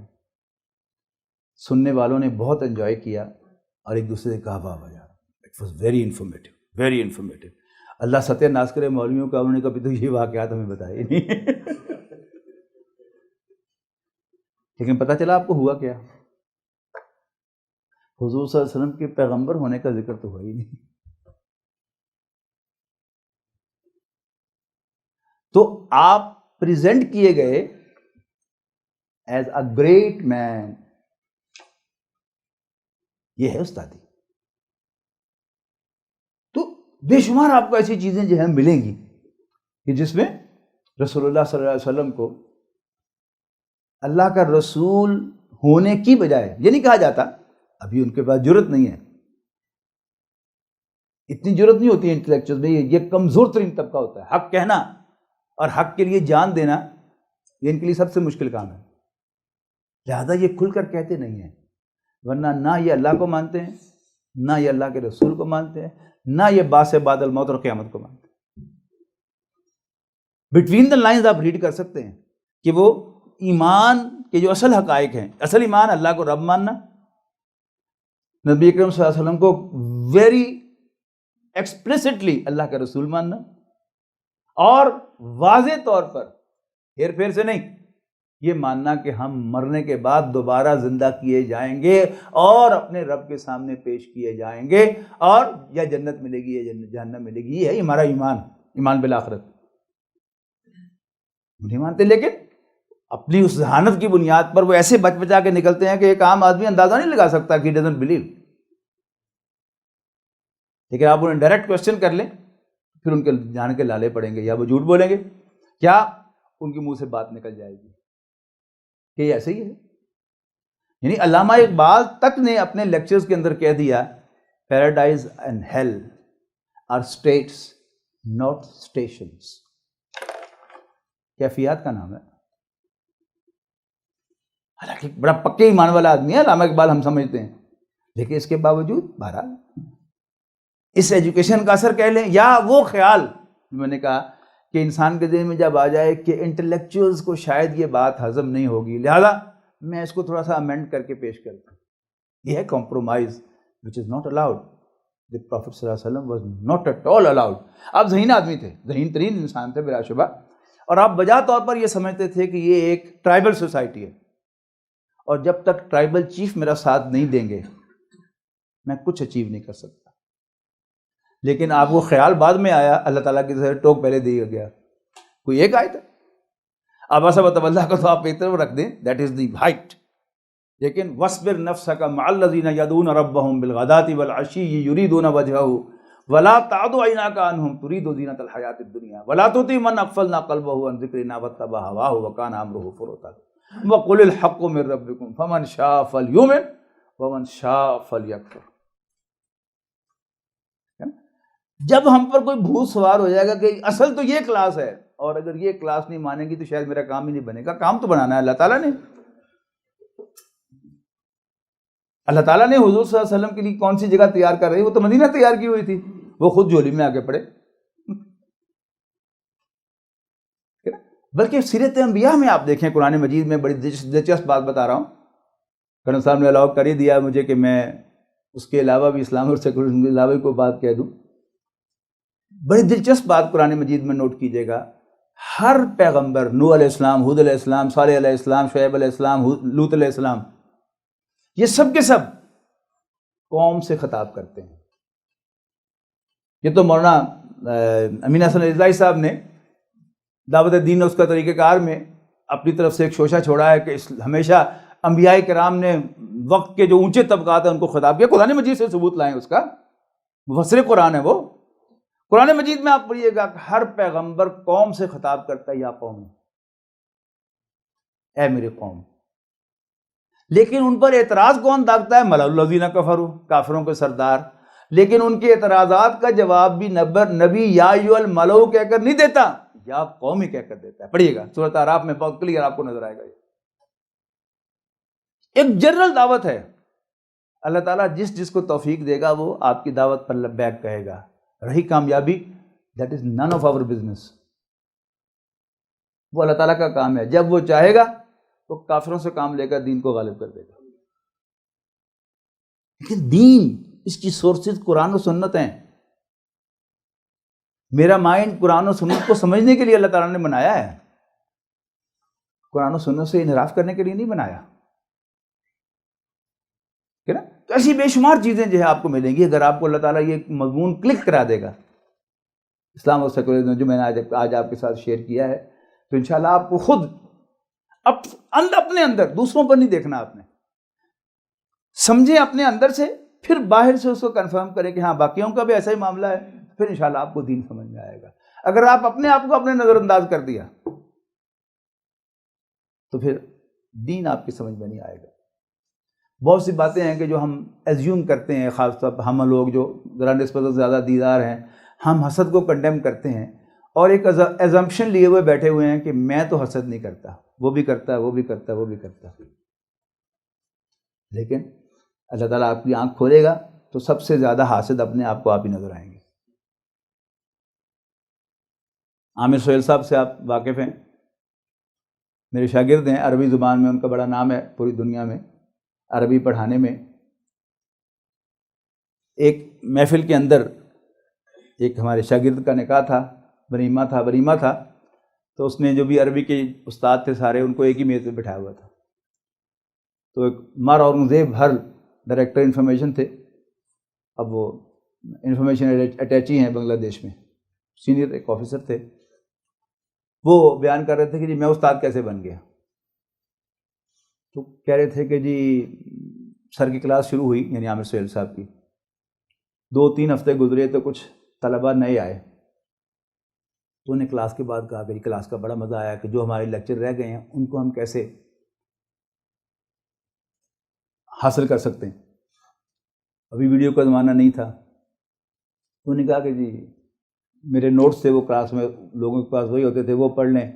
سننے والوں نے بہت انجوائے کیا اور ایک دوسرے سے کہا واہ واہ یار it was very informative, very informative. Allah ستیہ ناز کرے مولویوں کا، انہوں نے کبھی تو یہ واقعات ہمیں بتائے نہیں. لیکن پتہ چلا آپ کو ہوا کیا؟ حضور صلی اللہ علیہ وسلم کے پیغمبر ہونے کا ذکر تو ہوا ہی نہیں. تو آپ پریزنٹ کیے گئے ایز اے گریٹ مین. یہ ہے استادی. تو بے شمار آپ کو ایسی چیزیں جو ہیں ملیں گی کہ جس میں رسول اللہ صلی اللہ علیہ وسلم کو اللہ کا رسول ہونے کی بجائے یہ نہیں کہا جاتا ابھی ان کے پاس جرت نہیں ہے، اتنی جرت نہیں ہوتی ہے انٹلیکچوئل میں. یہ کمزور ترین طبقہ ہوتا ہے. حق کہنا اور حق کے لیے جان دینا یہ ان کے لیے سب سے مشکل کام ہے. لہذا یہ کھل کر کہتے نہیں ہیں، ورنہ نہ یہ اللہ کو مانتے ہیں، نہ یہ اللہ کے رسول کو مانتے ہیں، نہ یہ بعث بعد الموت اور قیامت کو مانتے ہیں. بٹوین دا لائنز آپ ریڈ کر سکتے ہیں کہ وہ ایمان کے جو اصل حقائق ہیں، اصل ایمان اللہ کو رب ماننا، نبی اکرم صلی اللہ علیہ وسلم کو ویری ایکسپلیسٹلی اللہ کا رسول ماننا، اور واضح طور پر ہیر پھیر سے نہیں، یہ ماننا کہ ہم مرنے کے بعد دوبارہ زندہ کیے جائیں گے اور اپنے رب کے سامنے پیش کیے جائیں گے، اور یا جنت ملے گی یا جہنم ملے گی، یہ ہے ہمارا ایمان بالآخرت نہیں مانتے، لیکن اپنی اس ذہانت کی بنیاد پر وہ ایسے بچ بچا کے نکلتے ہیں کہ ایک عام آدمی اندازہ نہیں لگا سکتا کہ ڈزنٹ بلیو. لیکن آپ انہیں ڈائریکٹ کوشچن کر لیں، پھر ان کے جان کے لالے پڑیں گے، یا وہ جھوٹ بولیں گے، کیا ان کے منہ سے بات نکل جائے گی کہ یہ ایسے ہی ہے. یعنی علامہ اقبال تک نے اپنے لیکچرز کے اندر کہہ دیا paradise and hell are states not stations. کیفیات کا نام ہے. حالانکہ بڑا پکے ایمان والا آدمی ہے علامہ اقبال، ہم سمجھتے ہیں، لیکن اس کے باوجود بہرحال اس ایجوکیشن کا اثر کہہ لیں، یا وہ خیال میں نے کہا کہ انسان کے ذہن میں جب آ جائے کہ انٹلیکچوئلز کو شاید یہ بات ہضم نہیں ہوگی، لہذا میں اس کو تھوڑا سا امینڈ کر کے پیش کرتا ہوں. یہ ہے compromise which is not allowed. The Prophet صلی اللہ علیہ وسلم was not at all allowed. آپ ذہین آدمی تھے، ذہین ترین انسان تھے بلا شبہ، اور آپ بجا طور پر یہ سمجھتے تھے کہ یہ ایک ٹرائبل سوسائٹی ہے، اور جب تک ٹرائبل چیف میرا ساتھ نہیں دیں گے میں کچھ اچیو نہیں کر سکتا. لیکن آپ کو خیال بعد میں آیا، اللہ تعالیٰ کی طرف ٹوک پہلے دیا گیا. کوئی ایک آیت ہے، عبس وتولی کو تو آپ ایک طرف رکھ دیں، دیٹ از دی ہائٹ. لیکن وَاصْبِرْ نَفْسَكَ مَعَ الَّذِينَ يَدْعُونَ رَبَّهُمْ بِالْغَدَاةِ وَالْعَشِيِّ يُرِيدُونَ وَجْهَهُ وَلَا تَعْدُ عَيْنَاكَ عَنْهُمْ تُرِيدُ زِينَةَ الْحَيَاةِ الدُّنْيَا وَلَا تُطِعْ مَنْ أَغْفَلْنَا قَلْبَهُ عَنْ ذِكْرِنَا وَاتَّبَعَ هَوَاهُ وَكَانَ أَمْرُهُ فُرُطًا وَقُلِ الْحَقُّ مِنْ رَبِّكُمْ فَمَنْ شَاءَ فَلْيُؤْمِنْ وَمَنْ شَاءَ فَلْيَكْفُرْ. جب ہم پر کوئی بھوت سوار ہو جائے گا کہ اصل تو یہ کلاس ہے، اور اگر یہ کلاس نہیں مانیں گی تو شاید میرا کام ہی نہیں بنے گا. کام تو بنانا ہے اللہ تعالیٰ نے. اللہ تعالیٰ نے حضور صلی اللہ علیہ وسلم کے لیے کون سی جگہ تیار کر رہی ہے؟ وہ تو مدینہ تیار کی ہوئی تھی، وہ خود جھولی میں آگے پڑے. بلکہ سیرت انبیاء میں آپ دیکھیں، قرآن مجید میں بڑی دلچسپ بات بتا رہا ہوں. کرن صاحب نے الاؤ کر ہی دیا مجھے کہ میں اس کے علاوہ بھی اسلام اور سیکولرزم کے علاوہ کوئی بات کہہ دوں. بڑی دلچسپ بات قرآن مجید میں نوٹ کیجیے گا. ہر پیغمبر، نوح علیہ السلام، ہود علیہ السلام، صالح علیہ السلام، شعیب علیہ السلام، لوط علیہ السلام، یہ سب کے سب قوم سے خطاب کرتے ہیں. یہ تو مولانا امین حسن رضائی صاحب نے دعوت دین اور اس کا طریقہ کار میں اپنی طرف سے ایک شوشہ چھوڑا ہے کہ ہمیشہ انبیاء کرام نے وقت کے جو اونچے طبقات ہیں ان کو خطاب کیا. قرآن مجید سے ثبوت لائیں اس کا، مفسر قرآن ہے وہ. قرآن مجید میں آپ پڑھیے گا کہ ہر پیغمبر قوم سے خطاب کرتا ہے، یا قوم، اے میری قوم. لیکن ان پر اعتراض کون داغتا ہے؟ ملأ الذین کفروا، کافروں کے سردار. لیکن ان کے اعتراضات کا جواب بھی نبی یا ایھا الملأ کہہ کر نہیں دیتا، یا قوم ہی کہہ کر دیتا ہے. پڑھیے گا سورۃ اعراف میں، بہت کلیئر آپ کو نظر آئے گا. یہ ایک جنرل دعوت ہے. اللہ تعالیٰ جس کو توفیق دے گا وہ آپ کی دعوت پر لبیک کہے گا. رہی کامیابی، that is none of our business, وہ اللہ تعالیٰ کا کام ہے. جب وہ چاہے گا تو کافروں سے کام لے کر دین کو غالب کر دے گا. لیکن دین، اس کی سورسز قرآن و سنت ہیں. میرا مائنڈ قرآن و سنت کو سمجھنے کے لیے اللہ تعالیٰ نے بنایا ہے، قرآن و سنت سے انحراف کرنے کے لیے نہیں بنایا. تو ایسی بے شمار چیزیں جو ہے آپ کو ملیں گی اگر آپ کو اللہ تعالیٰ یہ مضمون کلک کرا دے گا. اسلام اور سیکولرزم جو میں نے آج آپ کے ساتھ شیئر کیا ہے، تو انشاءاللہ آپ کو خود اپنے اندر، دوسروں پر نہیں دیکھنا، آپ نے سمجھیں اپنے اندر سے، پھر باہر سے اس کو کنفرم کریں کہ ہاں باقیوں کا بھی ایسا ہی معاملہ ہے، پھر انشاءاللہ آپ کو دین سمجھ میں آئے گا. اگر آپ اپنے آپ کو اپنے نظر انداز کر دیا تو پھر دین آپ کی سمجھ میں نہیں آئے گا. بہت سی باتیں ہیں کہ جو ہم ایزیوم کرتے ہیں، خاص طور پر ہم لوگ جو ذرا نسبت زیادہ دیدار ہیں، ہم حسد کو کنڈیم کرتے ہیں اور ایک ایزمپشن لیے ہوئے بیٹھے ہوئے ہیں کہ میں تو حسد نہیں کرتا، وہ بھی کرتا ہے، وہ بھی کرتا ہے، وہ بھی کرتا ہے. لیکن اللہ تعالیٰ آپ کی آنکھ کھولے گا تو سب سے زیادہ حاسد اپنے آپ کو آپ ہی نظر آئیں گے. عامر سہیل صاحب سے آپ واقف ہیں، میرے شاگرد ہیں. عربی زبان میں ان کا بڑا نام ہے پوری دنیا میں عربی پڑھانے میں. ایک محفل کے اندر ایک ہمارے شاگرد کا نکاح تھا، بنیما تھا، تو اس نے جو بھی عربی کے استاد تھے سارے ان کو ایک ہی میز پہ بٹھایا ہوا تھا. تو ایک مار اورنگزیب ہر ڈائریکٹر انفارمیشن تھے، اب وہ انفارمیشن اٹیچی ہیں بنگلہ دیش میں، سینئر ایک آفیسر تھے، وہ بیان کر رہے تھے کہ جی میں استاد کیسے بن گیا. تو کہہ رہے تھے کہ جی سر کی کلاس شروع ہوئی، یعنی عامر سہیل صاحب کی، 2-3 ہفتے گزرے تو کچھ طلباء نئے آئے، تو انہیں کلاس کے بعد کہا کہ جی کلاس کا بڑا مزہ آیا کہ جو ہمارے لیکچر رہ گئے ہیں ان کو ہم کیسے حاصل کر سکتے ہیں. ابھی ویڈیو کا زمانہ نہیں تھا. تو انہوں نے کہا کہ جی میرے نوٹس تھے وہ کلاس میں لوگوں کے پاس وہی ہوتے تھے، وہ پڑھ لیں،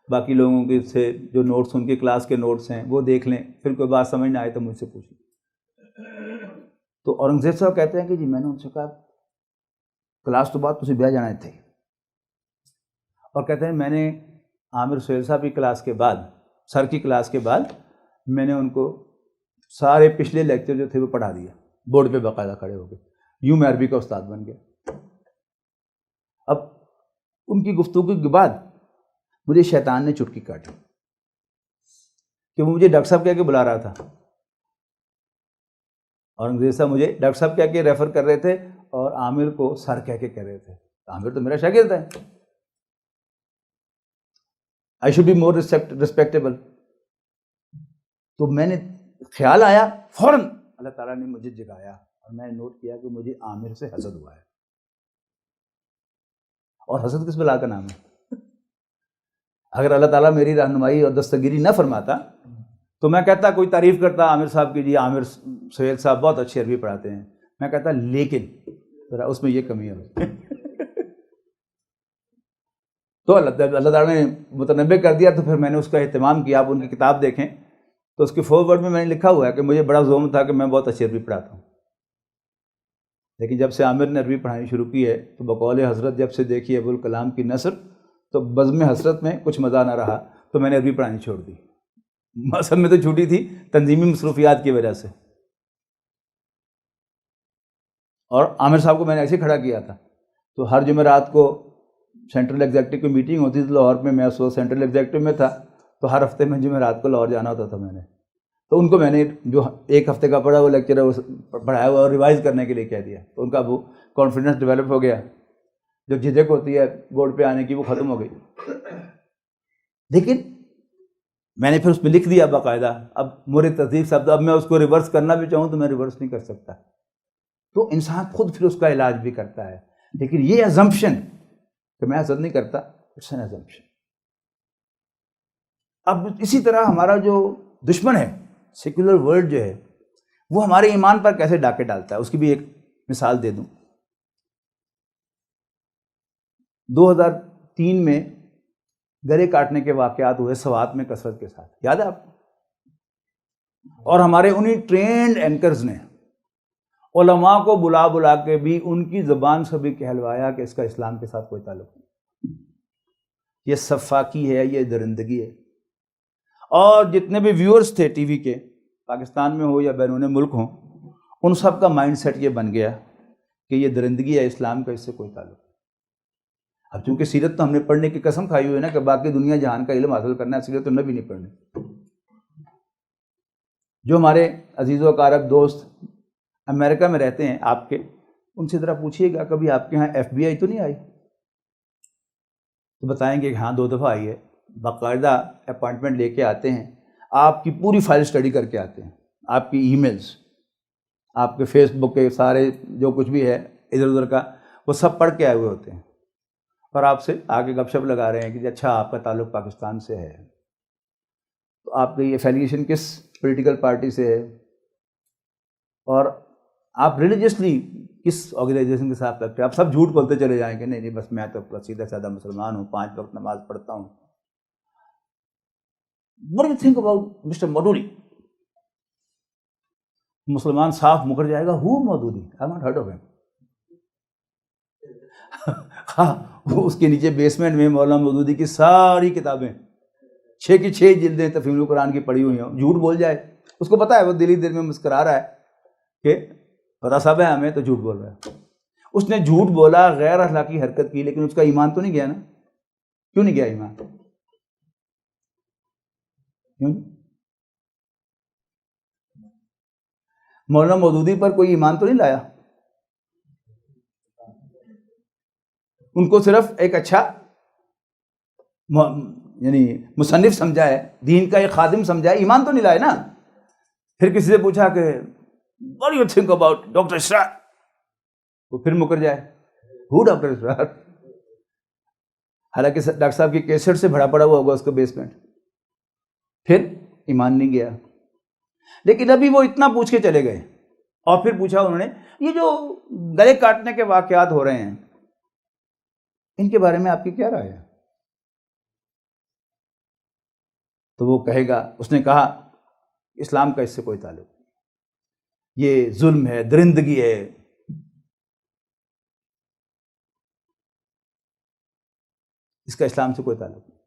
باقی لوگوں کے سے جو نوٹس ان کی کلاس کے نوٹس ہیں وہ دیکھ لیں، پھر کوئی بات سمجھ نہ آئے تو مجھ سے پوچھیں. تو اورنگزیب صاحب کہتے ہیں کہ جی میں نے ان سے کہا کلاس تو بعد تسی بیاہ جانا تھے، اور کہتے ہیں میں نے عامر سہیل صاحب کی کلاس کے بعد، سر کی کلاس کے بعد میں نے ان کو سارے پچھلے لیکچر جو تھے وہ پڑھا دیا، بورڈ پہ باقاعدہ کھڑے ہو گئے، یوں میں عربی کا استاد بن گیا. اب ان کی گفتگو کے بعد مجھے شیطان نے چٹکی کاٹی کہ وہ مجھے ڈاکٹر صاحب کہہ کے بلا رہا تھا. اورنگزیب صاحب مجھے ڈاکٹر صاحب کہہ کے ریفر کر رہے تھے اور عامر کو سر کہہ کے رہے تھے. عامر تو میرا شاگرد ہے، I should be more respectable. تو میں نے خیال آیا، فوراً اللہ تعالیٰ نے مجھے جگایا اور میں نے نوٹ کیا کہ مجھے عامر سے حسد ہوا ہے. اور حسد کس بلا کا نام ہے؟ اگر اللہ تعالیٰ میری رہنمائی اور دستگیری نہ فرماتا تو میں کہتا، کوئی تعریف کرتا عامر صاحب کی، جی عامر سہیل صاحب بہت اچھی عربی پڑھاتے ہیں، میں کہتا لیکن ذرا اس میں یہ کمی ہے. تو اللہ تعالیٰ نے متنبع کر دیا، تو پھر میں نے اس کا اہتمام کیا. آپ ان کی کتاب دیکھیں تو اس کے فورورڈ میں نے لکھا ہوا ہے کہ مجھے بڑا زوم تھا کہ میں بہت اچھی عربی پڑھاتا ہوں، لیکن جب سے عامر نے عربی پڑھانی شروع کی ہے تو بقول حضرت جب سے دیکھی ابوالکلام کی نثر تو بزم حسرت میں کچھ مزہ نہ رہا، تو میں نے عربی پڑھانی چھوڑ دی. اصل میں تو چھوٹی تھی تنظیمی مصروفیات کی وجہ سے. اور عامر صاحب کو میں نے ایسے کھڑا کیا تھا، تو ہر جمعرات کو سینٹرل ایگزیکٹو کی میٹنگ ہوتی تھی لاہور میں اس وقت سینٹرل ایگزیکٹو میں تھا، تو ہر ہفتے میں جمعرات کو لاہور جانا ہوتا تھا میں نے. تو ان کو میں نے جو ایک ہفتے کا پڑھا وہ لیکچر ہے وہ پڑھایا ہوا اور ریوائز کرنے کے لیے کہہ دیا. تو ان کا وہ کانفیڈنس ڈیولپ ہو گیا، جو جھجک ہوتی ہے بورڈ پہ آنے کی وہ ختم ہو گئی. لیکن میں نے پھر اس پہ لکھ دیا باقاعدہ. اب مورے تہذیب شبد، اب میں اس کو ریورس کرنا بھی چاہوں تو میں ریورس نہیں کر سکتا. تو انسان خود پھر اس کا علاج بھی کرتا ہے. لیکن یہ ازمپشن کہ میں حسد نہیں کرتا، اٹس این ازمپشن. اب اسی طرح ہمارا جو دشمن ہے سیکولر ورلڈ جو ہے وہ ہمارے ایمان پر کیسے ڈاکے ڈالتا ہے، اس کی بھی ایک مثال دے دوں. 2003 میں گلے کاٹنے کے واقعات ہوئے سوات میں کثرت کے ساتھ، یاد ہے آپ کو؟ اور ہمارے انہی ٹرینڈ اینکرز نے علماء کو بلا بلا کے بھی ان کی زبان سے بھی کہلوایا کہ اس کا اسلام کے ساتھ کوئی تعلق نہیں، یہ سفاکی ہے، یہ درندگی ہے. اور جتنے بھی ویورز تھے ٹی وی کے، پاکستان میں ہو یا بیرون ملک ہوں، ان سب کا مائنڈ سیٹ یہ بن گیا کہ یہ درندگی ہے، اسلام کا اس سے کوئی تعلق نہیں. اب چونکہ سیرت تو ہم نے پڑھنے کی قسم کھائی ہوئی ہے نا کہ باقی دنیا جہان کا علم حاصل کرنا ہے، سیرت النبی نہیں پڑھنی. جو ہمارے عزیز و اقارب دوست امریکہ میں رہتے ہیں آپ کے، ان سے ذرا پوچھیے گا کبھی آپ کے ہاں ایف بی آئی تو نہیں آئی؟ تو بتائیں گے کہ ہاں 2 دفعہ آئی ہے. باقاعدہ اپائنٹمنٹ لے کے آتے ہیں، آپ کی پوری فائل اسٹڈی کر کے آتے ہیں، آپ کی ای میلز، آپ کے فیس بک کے سارے جو کچھ بھی ہے ادھر ادھر کا، وہ سب پڑھ کے آئے ہوئے ہوتے ہیں، اور آپ سے آگے گپ شپ لگا رہے ہیں کہ اچھا آپ کا تعلق پاکستان سے ہے، تو آپ کی ایفیلیشن کس پولیٹیکل پارٹی سے ہے، اور آپ ریلیجیسلی کس آرگنائزیشن کے ساتھ لگتے ہیں. آپ سب جھوٹ بولتے چلے جائیں کہ نہیں بس میں تو سیدھا سادہ مسلمان ہوں، 5 وقت نماز پڑھتا ہوں. What do you think about Mr. Maududi? مسلمان صاف مکر جائے گا. Who Maududi? I have not heard of him. ہاں، وہ اس کے نیچے بیسمنٹ میں مولانا مودودی کی ساری کتابیں 6 کی 6 جلدیں تفہیم القرآن کی پڑھی ہوئی ہیں. جھوٹ بول جائے، اس کو پتا ہے، وہ دل ہی دل میں مسکرا رہا ہے کہ پتا صاحب ہے ہمیں، تو جھوٹ بول رہا ہے. اس نے جھوٹ بولا، غیر اخلاقی حرکت کی، لیکن اس کا ایمان تو نہیں گیا نا. کیوں نہیں گیا ایمان؟ کیوں؟ مولانا مودودی پر کوئی ایمان تو نہیں لایا. ان کو صرف ایک اچھا یعنی مصنف سمجھا ہے، دین کا ایک خادم سمجھا ہے، ایمان تو نہیں لائے نا. پھر کسی سے پوچھا کہ what do you think about doctor Israr, وہ پھر مکر جائے ہو ڈاکٹر اسرار، حالانکہ ڈاکٹر صاحب کی کیسٹ سے بھرا پڑا ہوا ہوگا اس کا بیسمنٹ. پھر ایمان نہیں گیا. لیکن ابھی وہ اتنا پوچھ کے چلے گئے اور پھر پوچھا انہوں نے یہ جو گلے کاٹنے کے واقعات ہو رہے ہیں ان کے بارے میں آپ کی کیا رائے ہے؟ تو وہ کہے گا، اس نے کہا اسلام کا اس سے کوئی تعلق نہیں، یہ ظلم ہے، درندگی ہے. اس کا اسلام سے کوئی تعلق نہیں.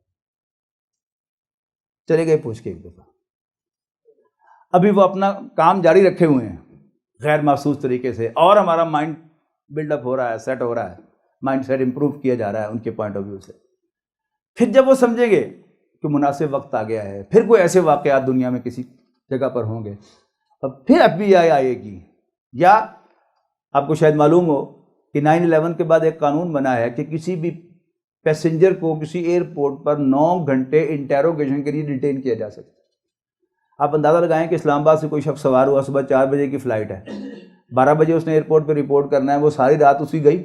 چلے گئے پوچھ کے ایک دفعہ. ابھی وہ اپنا کام جاری رکھے ہوئے ہیں غیر محسوس طریقے سے، اور ہمارا مائنڈ بلڈ اپ ہو رہا ہے، سیٹ ہو رہا ہے، مائنڈ سیٹ امپروو کیا جا رہا ہے ان کے پوائنٹ آف ویو سے. پھر جب وہ سمجھیں گے کہ مناسب وقت آ گیا ہے، پھر کوئی ایسے واقعات دنیا میں کسی جگہ پر ہوں گے، اب پھر FBI آئے گی. یا آپ کو شاید معلوم ہو کہ 9/11 کے بعد ایک قانون بنا ہے کہ کسی بھی پیسنجر کو کسی ایئرپورٹ پر 9 گھنٹے انٹیروگیشن کے لیے ڈیٹین کیا جا سکتا ہے. آپ اندازہ لگائیں کہ اسلام آباد سے کوئی شخص سوار ہوا، صبح 4 بجے کی فلائٹ ہے، 12 بجے اس نے ایئرپورٹ پہ رپورٹ کرنا ہے، وہ ساری رات اسی گئی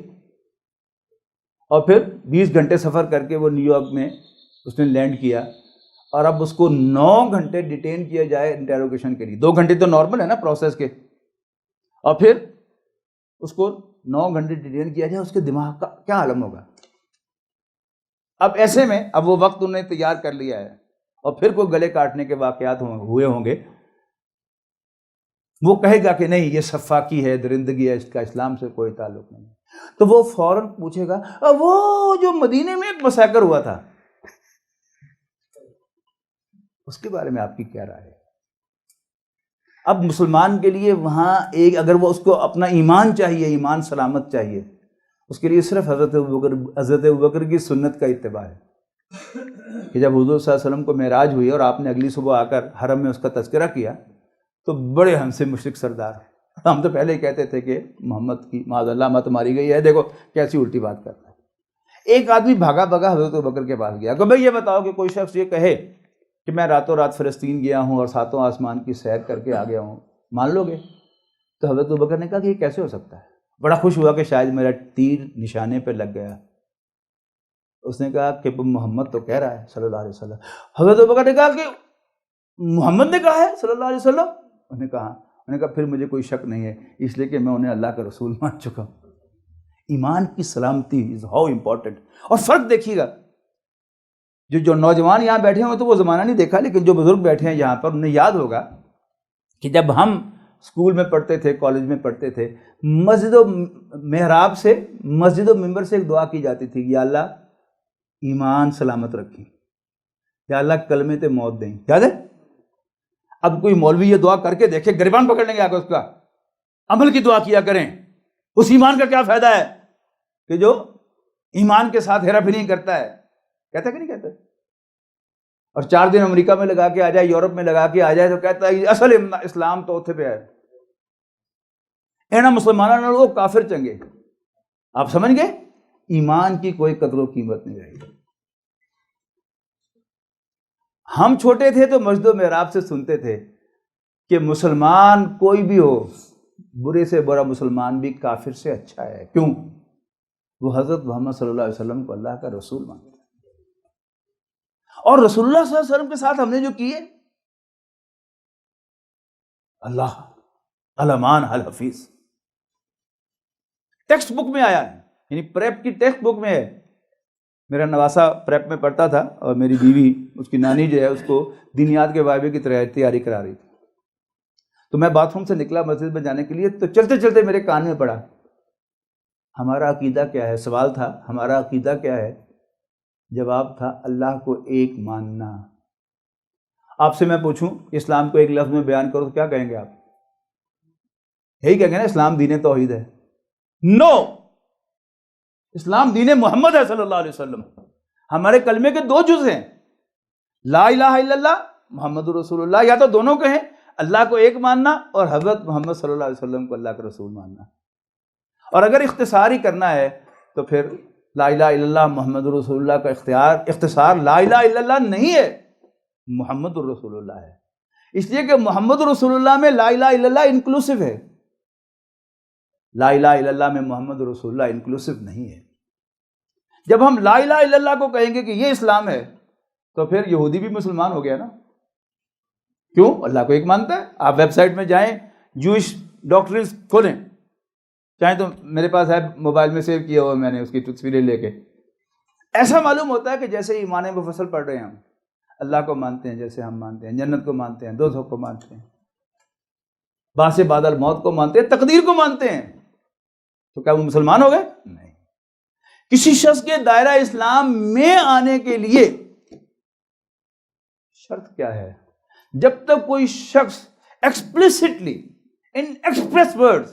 اور پھر 20 گھنٹے سفر کر کے وہ نیو یارک میں اس نے لینڈ کیا، اور اب اس کو 9 گھنٹے ڈیٹین کیا جائے انٹیروگیشن کے لیے. 2 گھنٹے تو نارمل ہے نا پروسیس کے، اور پھر اس کو 9 گھنٹے ڈیٹین کیا جائے، اس کے دماغ کا کیا عالم ہوگا. اب ایسے میں اب وہ وقت انہوں نے تیار کر لیا ہے، اور پھر کوئی گلے کاٹنے کے واقعات ہوئے ہوں گے، وہ کہے گا کہ نہیں یہ سفاکی ہے، درندگی ہے، اس کا اسلام سے کوئی تعلق نہیں. تو وہ فوراً پوچھے گا وہ جو مدینے میں ایک مساکر ہوا تھا اس کے بارے میں آپ کی کیا رائے ہے؟ اب مسلمان کے لیے وہاں ایک، اگر وہ اس کو اپنا ایمان چاہیے، ایمان سلامت چاہیے، اس کے لیے صرف حضرت ابوبکر کی سنت کا اتباع ہے کہ جب حضور صلی اللہ علیہ وسلم کو معراج ہوئی اور آپ نے اگلی صبح آ کر حرم میں اس کا تذکرہ کیا تو بڑے ہم سے مشرک سردار، ہم تو پہلے ہی کہتے تھے کہ محمد کی معاذ اللہ مت ماری گئی ہے، دیکھو کیسی الٹی بات کرتا ہے. ایک آدمی بھاگا حضرت ابوبکر کے پاس گیا کہ بھئی یہ بتاؤ کہ کوئی شخص یہ کہے کہ میں راتوں رات فلسطین گیا ہوں اور 7 آسمان کی سیر کر کے آ گیا ہوں، مان لو گے؟ تو حضرت ابوبکر نے کہا کہ یہ کیسے ہو سکتا ہے. بڑا خوش ہوا کہ شاید میرا تیر نشانے پہ لگ گیا. اس نے کہا کہ محمد تو کہہ رہا ہے صلی اللہ علیہ وسلم. حضرت ابوبکر نے کہا کہ محمد نے کہا ہے صلی اللہ علیہ وسلم. انہوں نے کہا پھر مجھے کوئی شک نہیں ہے، اس لیے کہ میں انہیں اللہ کا رسول مان چکا ہوں. ایمان کی سلامتی از ہاؤ امپورٹنٹ. اور فرق دیکھیے گا، جو نوجوان یہاں بیٹھے ہیں تو وہ زمانہ نہیں دیکھا، لیکن جو بزرگ بیٹھے ہیں یہاں پر انہیں یاد ہوگا کہ جب ہم اسکول میں پڑھتے تھے، کالج میں پڑھتے تھے، مسجد و محراب سے، مسجد و ممبر سے ایک دعا کی جاتی تھی، یا اللہ ایمان سلامت رکھیں، یا اللہ کلمے تے موت دیں. یاد ہے؟ اب کوئی مولوی یہ دعا کر کے دیکھے، گریبان پکڑ لیں گے آگے، اس کا عمل کی دعا کیا کریں. اس ایمان کا کیا فائدہ ہے کہ جو ایمان کے ساتھ ہیرا پھیری کرتا ہے، کہتا ہے کہ نہیں کہتا؟ اور 4 دن امریکہ میں لگا کے آ جائے، یورپ میں لگا کے آ جائے تو کہتا ہے اصل اسلام تو اتھے پہ ہے. اینا مسلمانوں نے وہ کافر چنگے. آپ سمجھ گئے؟ ایمان کی کوئی قدر و قیمت نہیں رہی. ہم چھوٹے تھے تو مسجد و محراب سے سنتے تھے کہ مسلمان کوئی بھی ہو، برے سے برا مسلمان بھی کافر سے اچھا ہے. کیوں؟ وہ حضرت محمد صلی اللہ علیہ وسلم کو اللہ کا رسول مانتا ہے. اور رسول اللہ صلی اللہ علیہ وسلم کے ساتھ ہم نے جو کیے، اللہ علمان الحفیظ، ٹیکسٹ بک میں آیا ہے، یعنی پریپ کی ٹیکسٹ بک میں ہے. میرا نواسا پریپ میں پڑھتا تھا اور میری بیوی، اس کی نانی جو ہے، اس کو دینیات کے وائبے کی تیاری کرا رہی تھی. تو میں باتھ روم سے نکلا مسجد میں جانے کے لیے، تو چلتے چلتے میرے کان میں پڑا ہمارا عقیدہ کیا ہے. سوال تھا ہمارا عقیدہ کیا ہے، جواب تھا اللہ کو ایک ماننا. آپ سے میں پوچھوں اسلام کو ایک لفظ میں بیان کرو تو کیا کہیں گے آپ؟ یہی کہیں گے نا، اسلام دین توحید ہے. نو، اسلام دین محمد ہے صلی اللہ علیہ وسلم. ہمارے کلمے کے 2 جز ہیں، لا الہ الا اللہ محمد رسول اللہ، یا تو دونوں کہیں، اللہ کو ایک ماننا اور حضرت محمد صلی اللہ علیہ وسلم کو اللہ کا رسول ماننا. اور اگر اختصار ہی کرنا ہے تو پھر لا الہ الا اللہ محمد رسول اللہ کا اختصار لا الہ الا اللہ نہیں ہے، محمد الرسول اللہ ہے. اس لیے کہ محمد رسول اللہ میں لا الہ الا اللہ انکلوسیو ہے، لا الہ الا اللہ میں محمد رسول اللہ انکلوسیو نہیں ہے. جب ہم لا الہ الا اللہ کو کہیں گے کہ یہ اسلام ہے تو پھر یہودی بھی مسلمان ہو گیا نا. کیوں؟ اللہ کو ایک مانتا ہے. آپ ویب سائٹ میں جائیں، جوئش ڈاکٹرز کھولیں، چاہیں تو میرے پاس ہے موبائل میں سیو کیا ہوا میں نے اس کی تصویریں لے کے. ایسا معلوم ہوتا ہے کہ جیسے ایمان مفصل پڑھ رہے ہیں. ہم اللہ کو مانتے ہیں جیسے ہم مانتے ہیں، جنت کو مانتے ہیں، دوزخ کو مانتے ہیں، باعث بعد الموت کو مانتے ہیں، تقدیر کو مانتے ہیں. تو کیا وہ مسلمان ہو گئے؟ نہیں. کسی شخص کے دائرہ اسلام میں آنے کے لیے شرط کیا ہے؟ جب تک کوئی شخص ایکسپلیسٹلی ان ایکسپریس ورڈز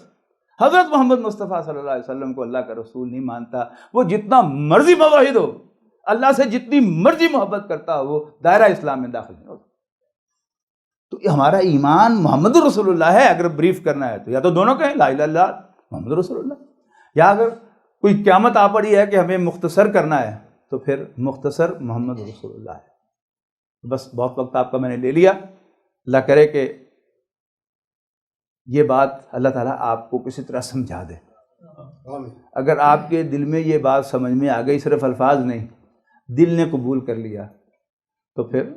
حضرت محمد مصطفیٰ صلی اللہ علیہ وسلم کو اللہ کا رسول نہیں مانتا، وہ جتنا مرضی موحد ہو، اللہ سے جتنی مرضی محبت کرتا ہو، وہ دائرہ اسلام میں داخل نہیں ہوتا. تو ہمارا ایمان محمد رسول اللہ ہے. اگر بریف کرنا ہے تو یا تو دونوں کہیں لا الہ الا اللہ محمد رسول اللہ، یا اگر کوئی قیامت آ پڑی ہے کہ ہمیں مختصر کرنا ہے تو پھر مختصر محمد رسول اللہ ہے. بس بہت وقت آپ کا میں نے لے لیا. اللہ کرے کہ یہ بات اللہ تعالیٰ آپ کو کسی طرح سمجھا دے. اگر آپ کے دل میں یہ بات سمجھ میں آ گئی، صرف الفاظ نہیں، دل نے قبول کر لیا، تو پھر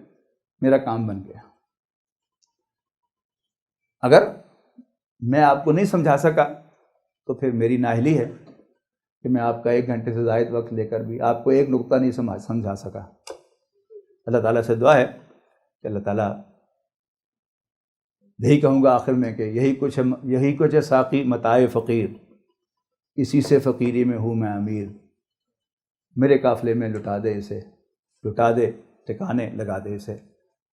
میرا کام بن گیا. اگر میں آپ کو نہیں سمجھا سکا تو پھر میری نااہلی ہے کہ میں آپ کا 1 گھنٹے سے زائد وقت لے کر بھی آپ کو ایک نقطہ نہیں سمجھا سکا. اللہ تعالیٰ سے دعا ہے کہ اللہ تعالیٰ، یہی کہوں گا آخر میں کہ یہی کچھ ہے ساقی متاع فقیر، اسی سے فقیری میں ہوں میں امیر. میرے قافلے میں لٹا دے اسے، لٹا دے ٹھکانے لگا دے اسے.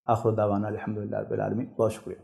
آخر دعوانا الحمدللہ رب العالمین. بہت شکریہ.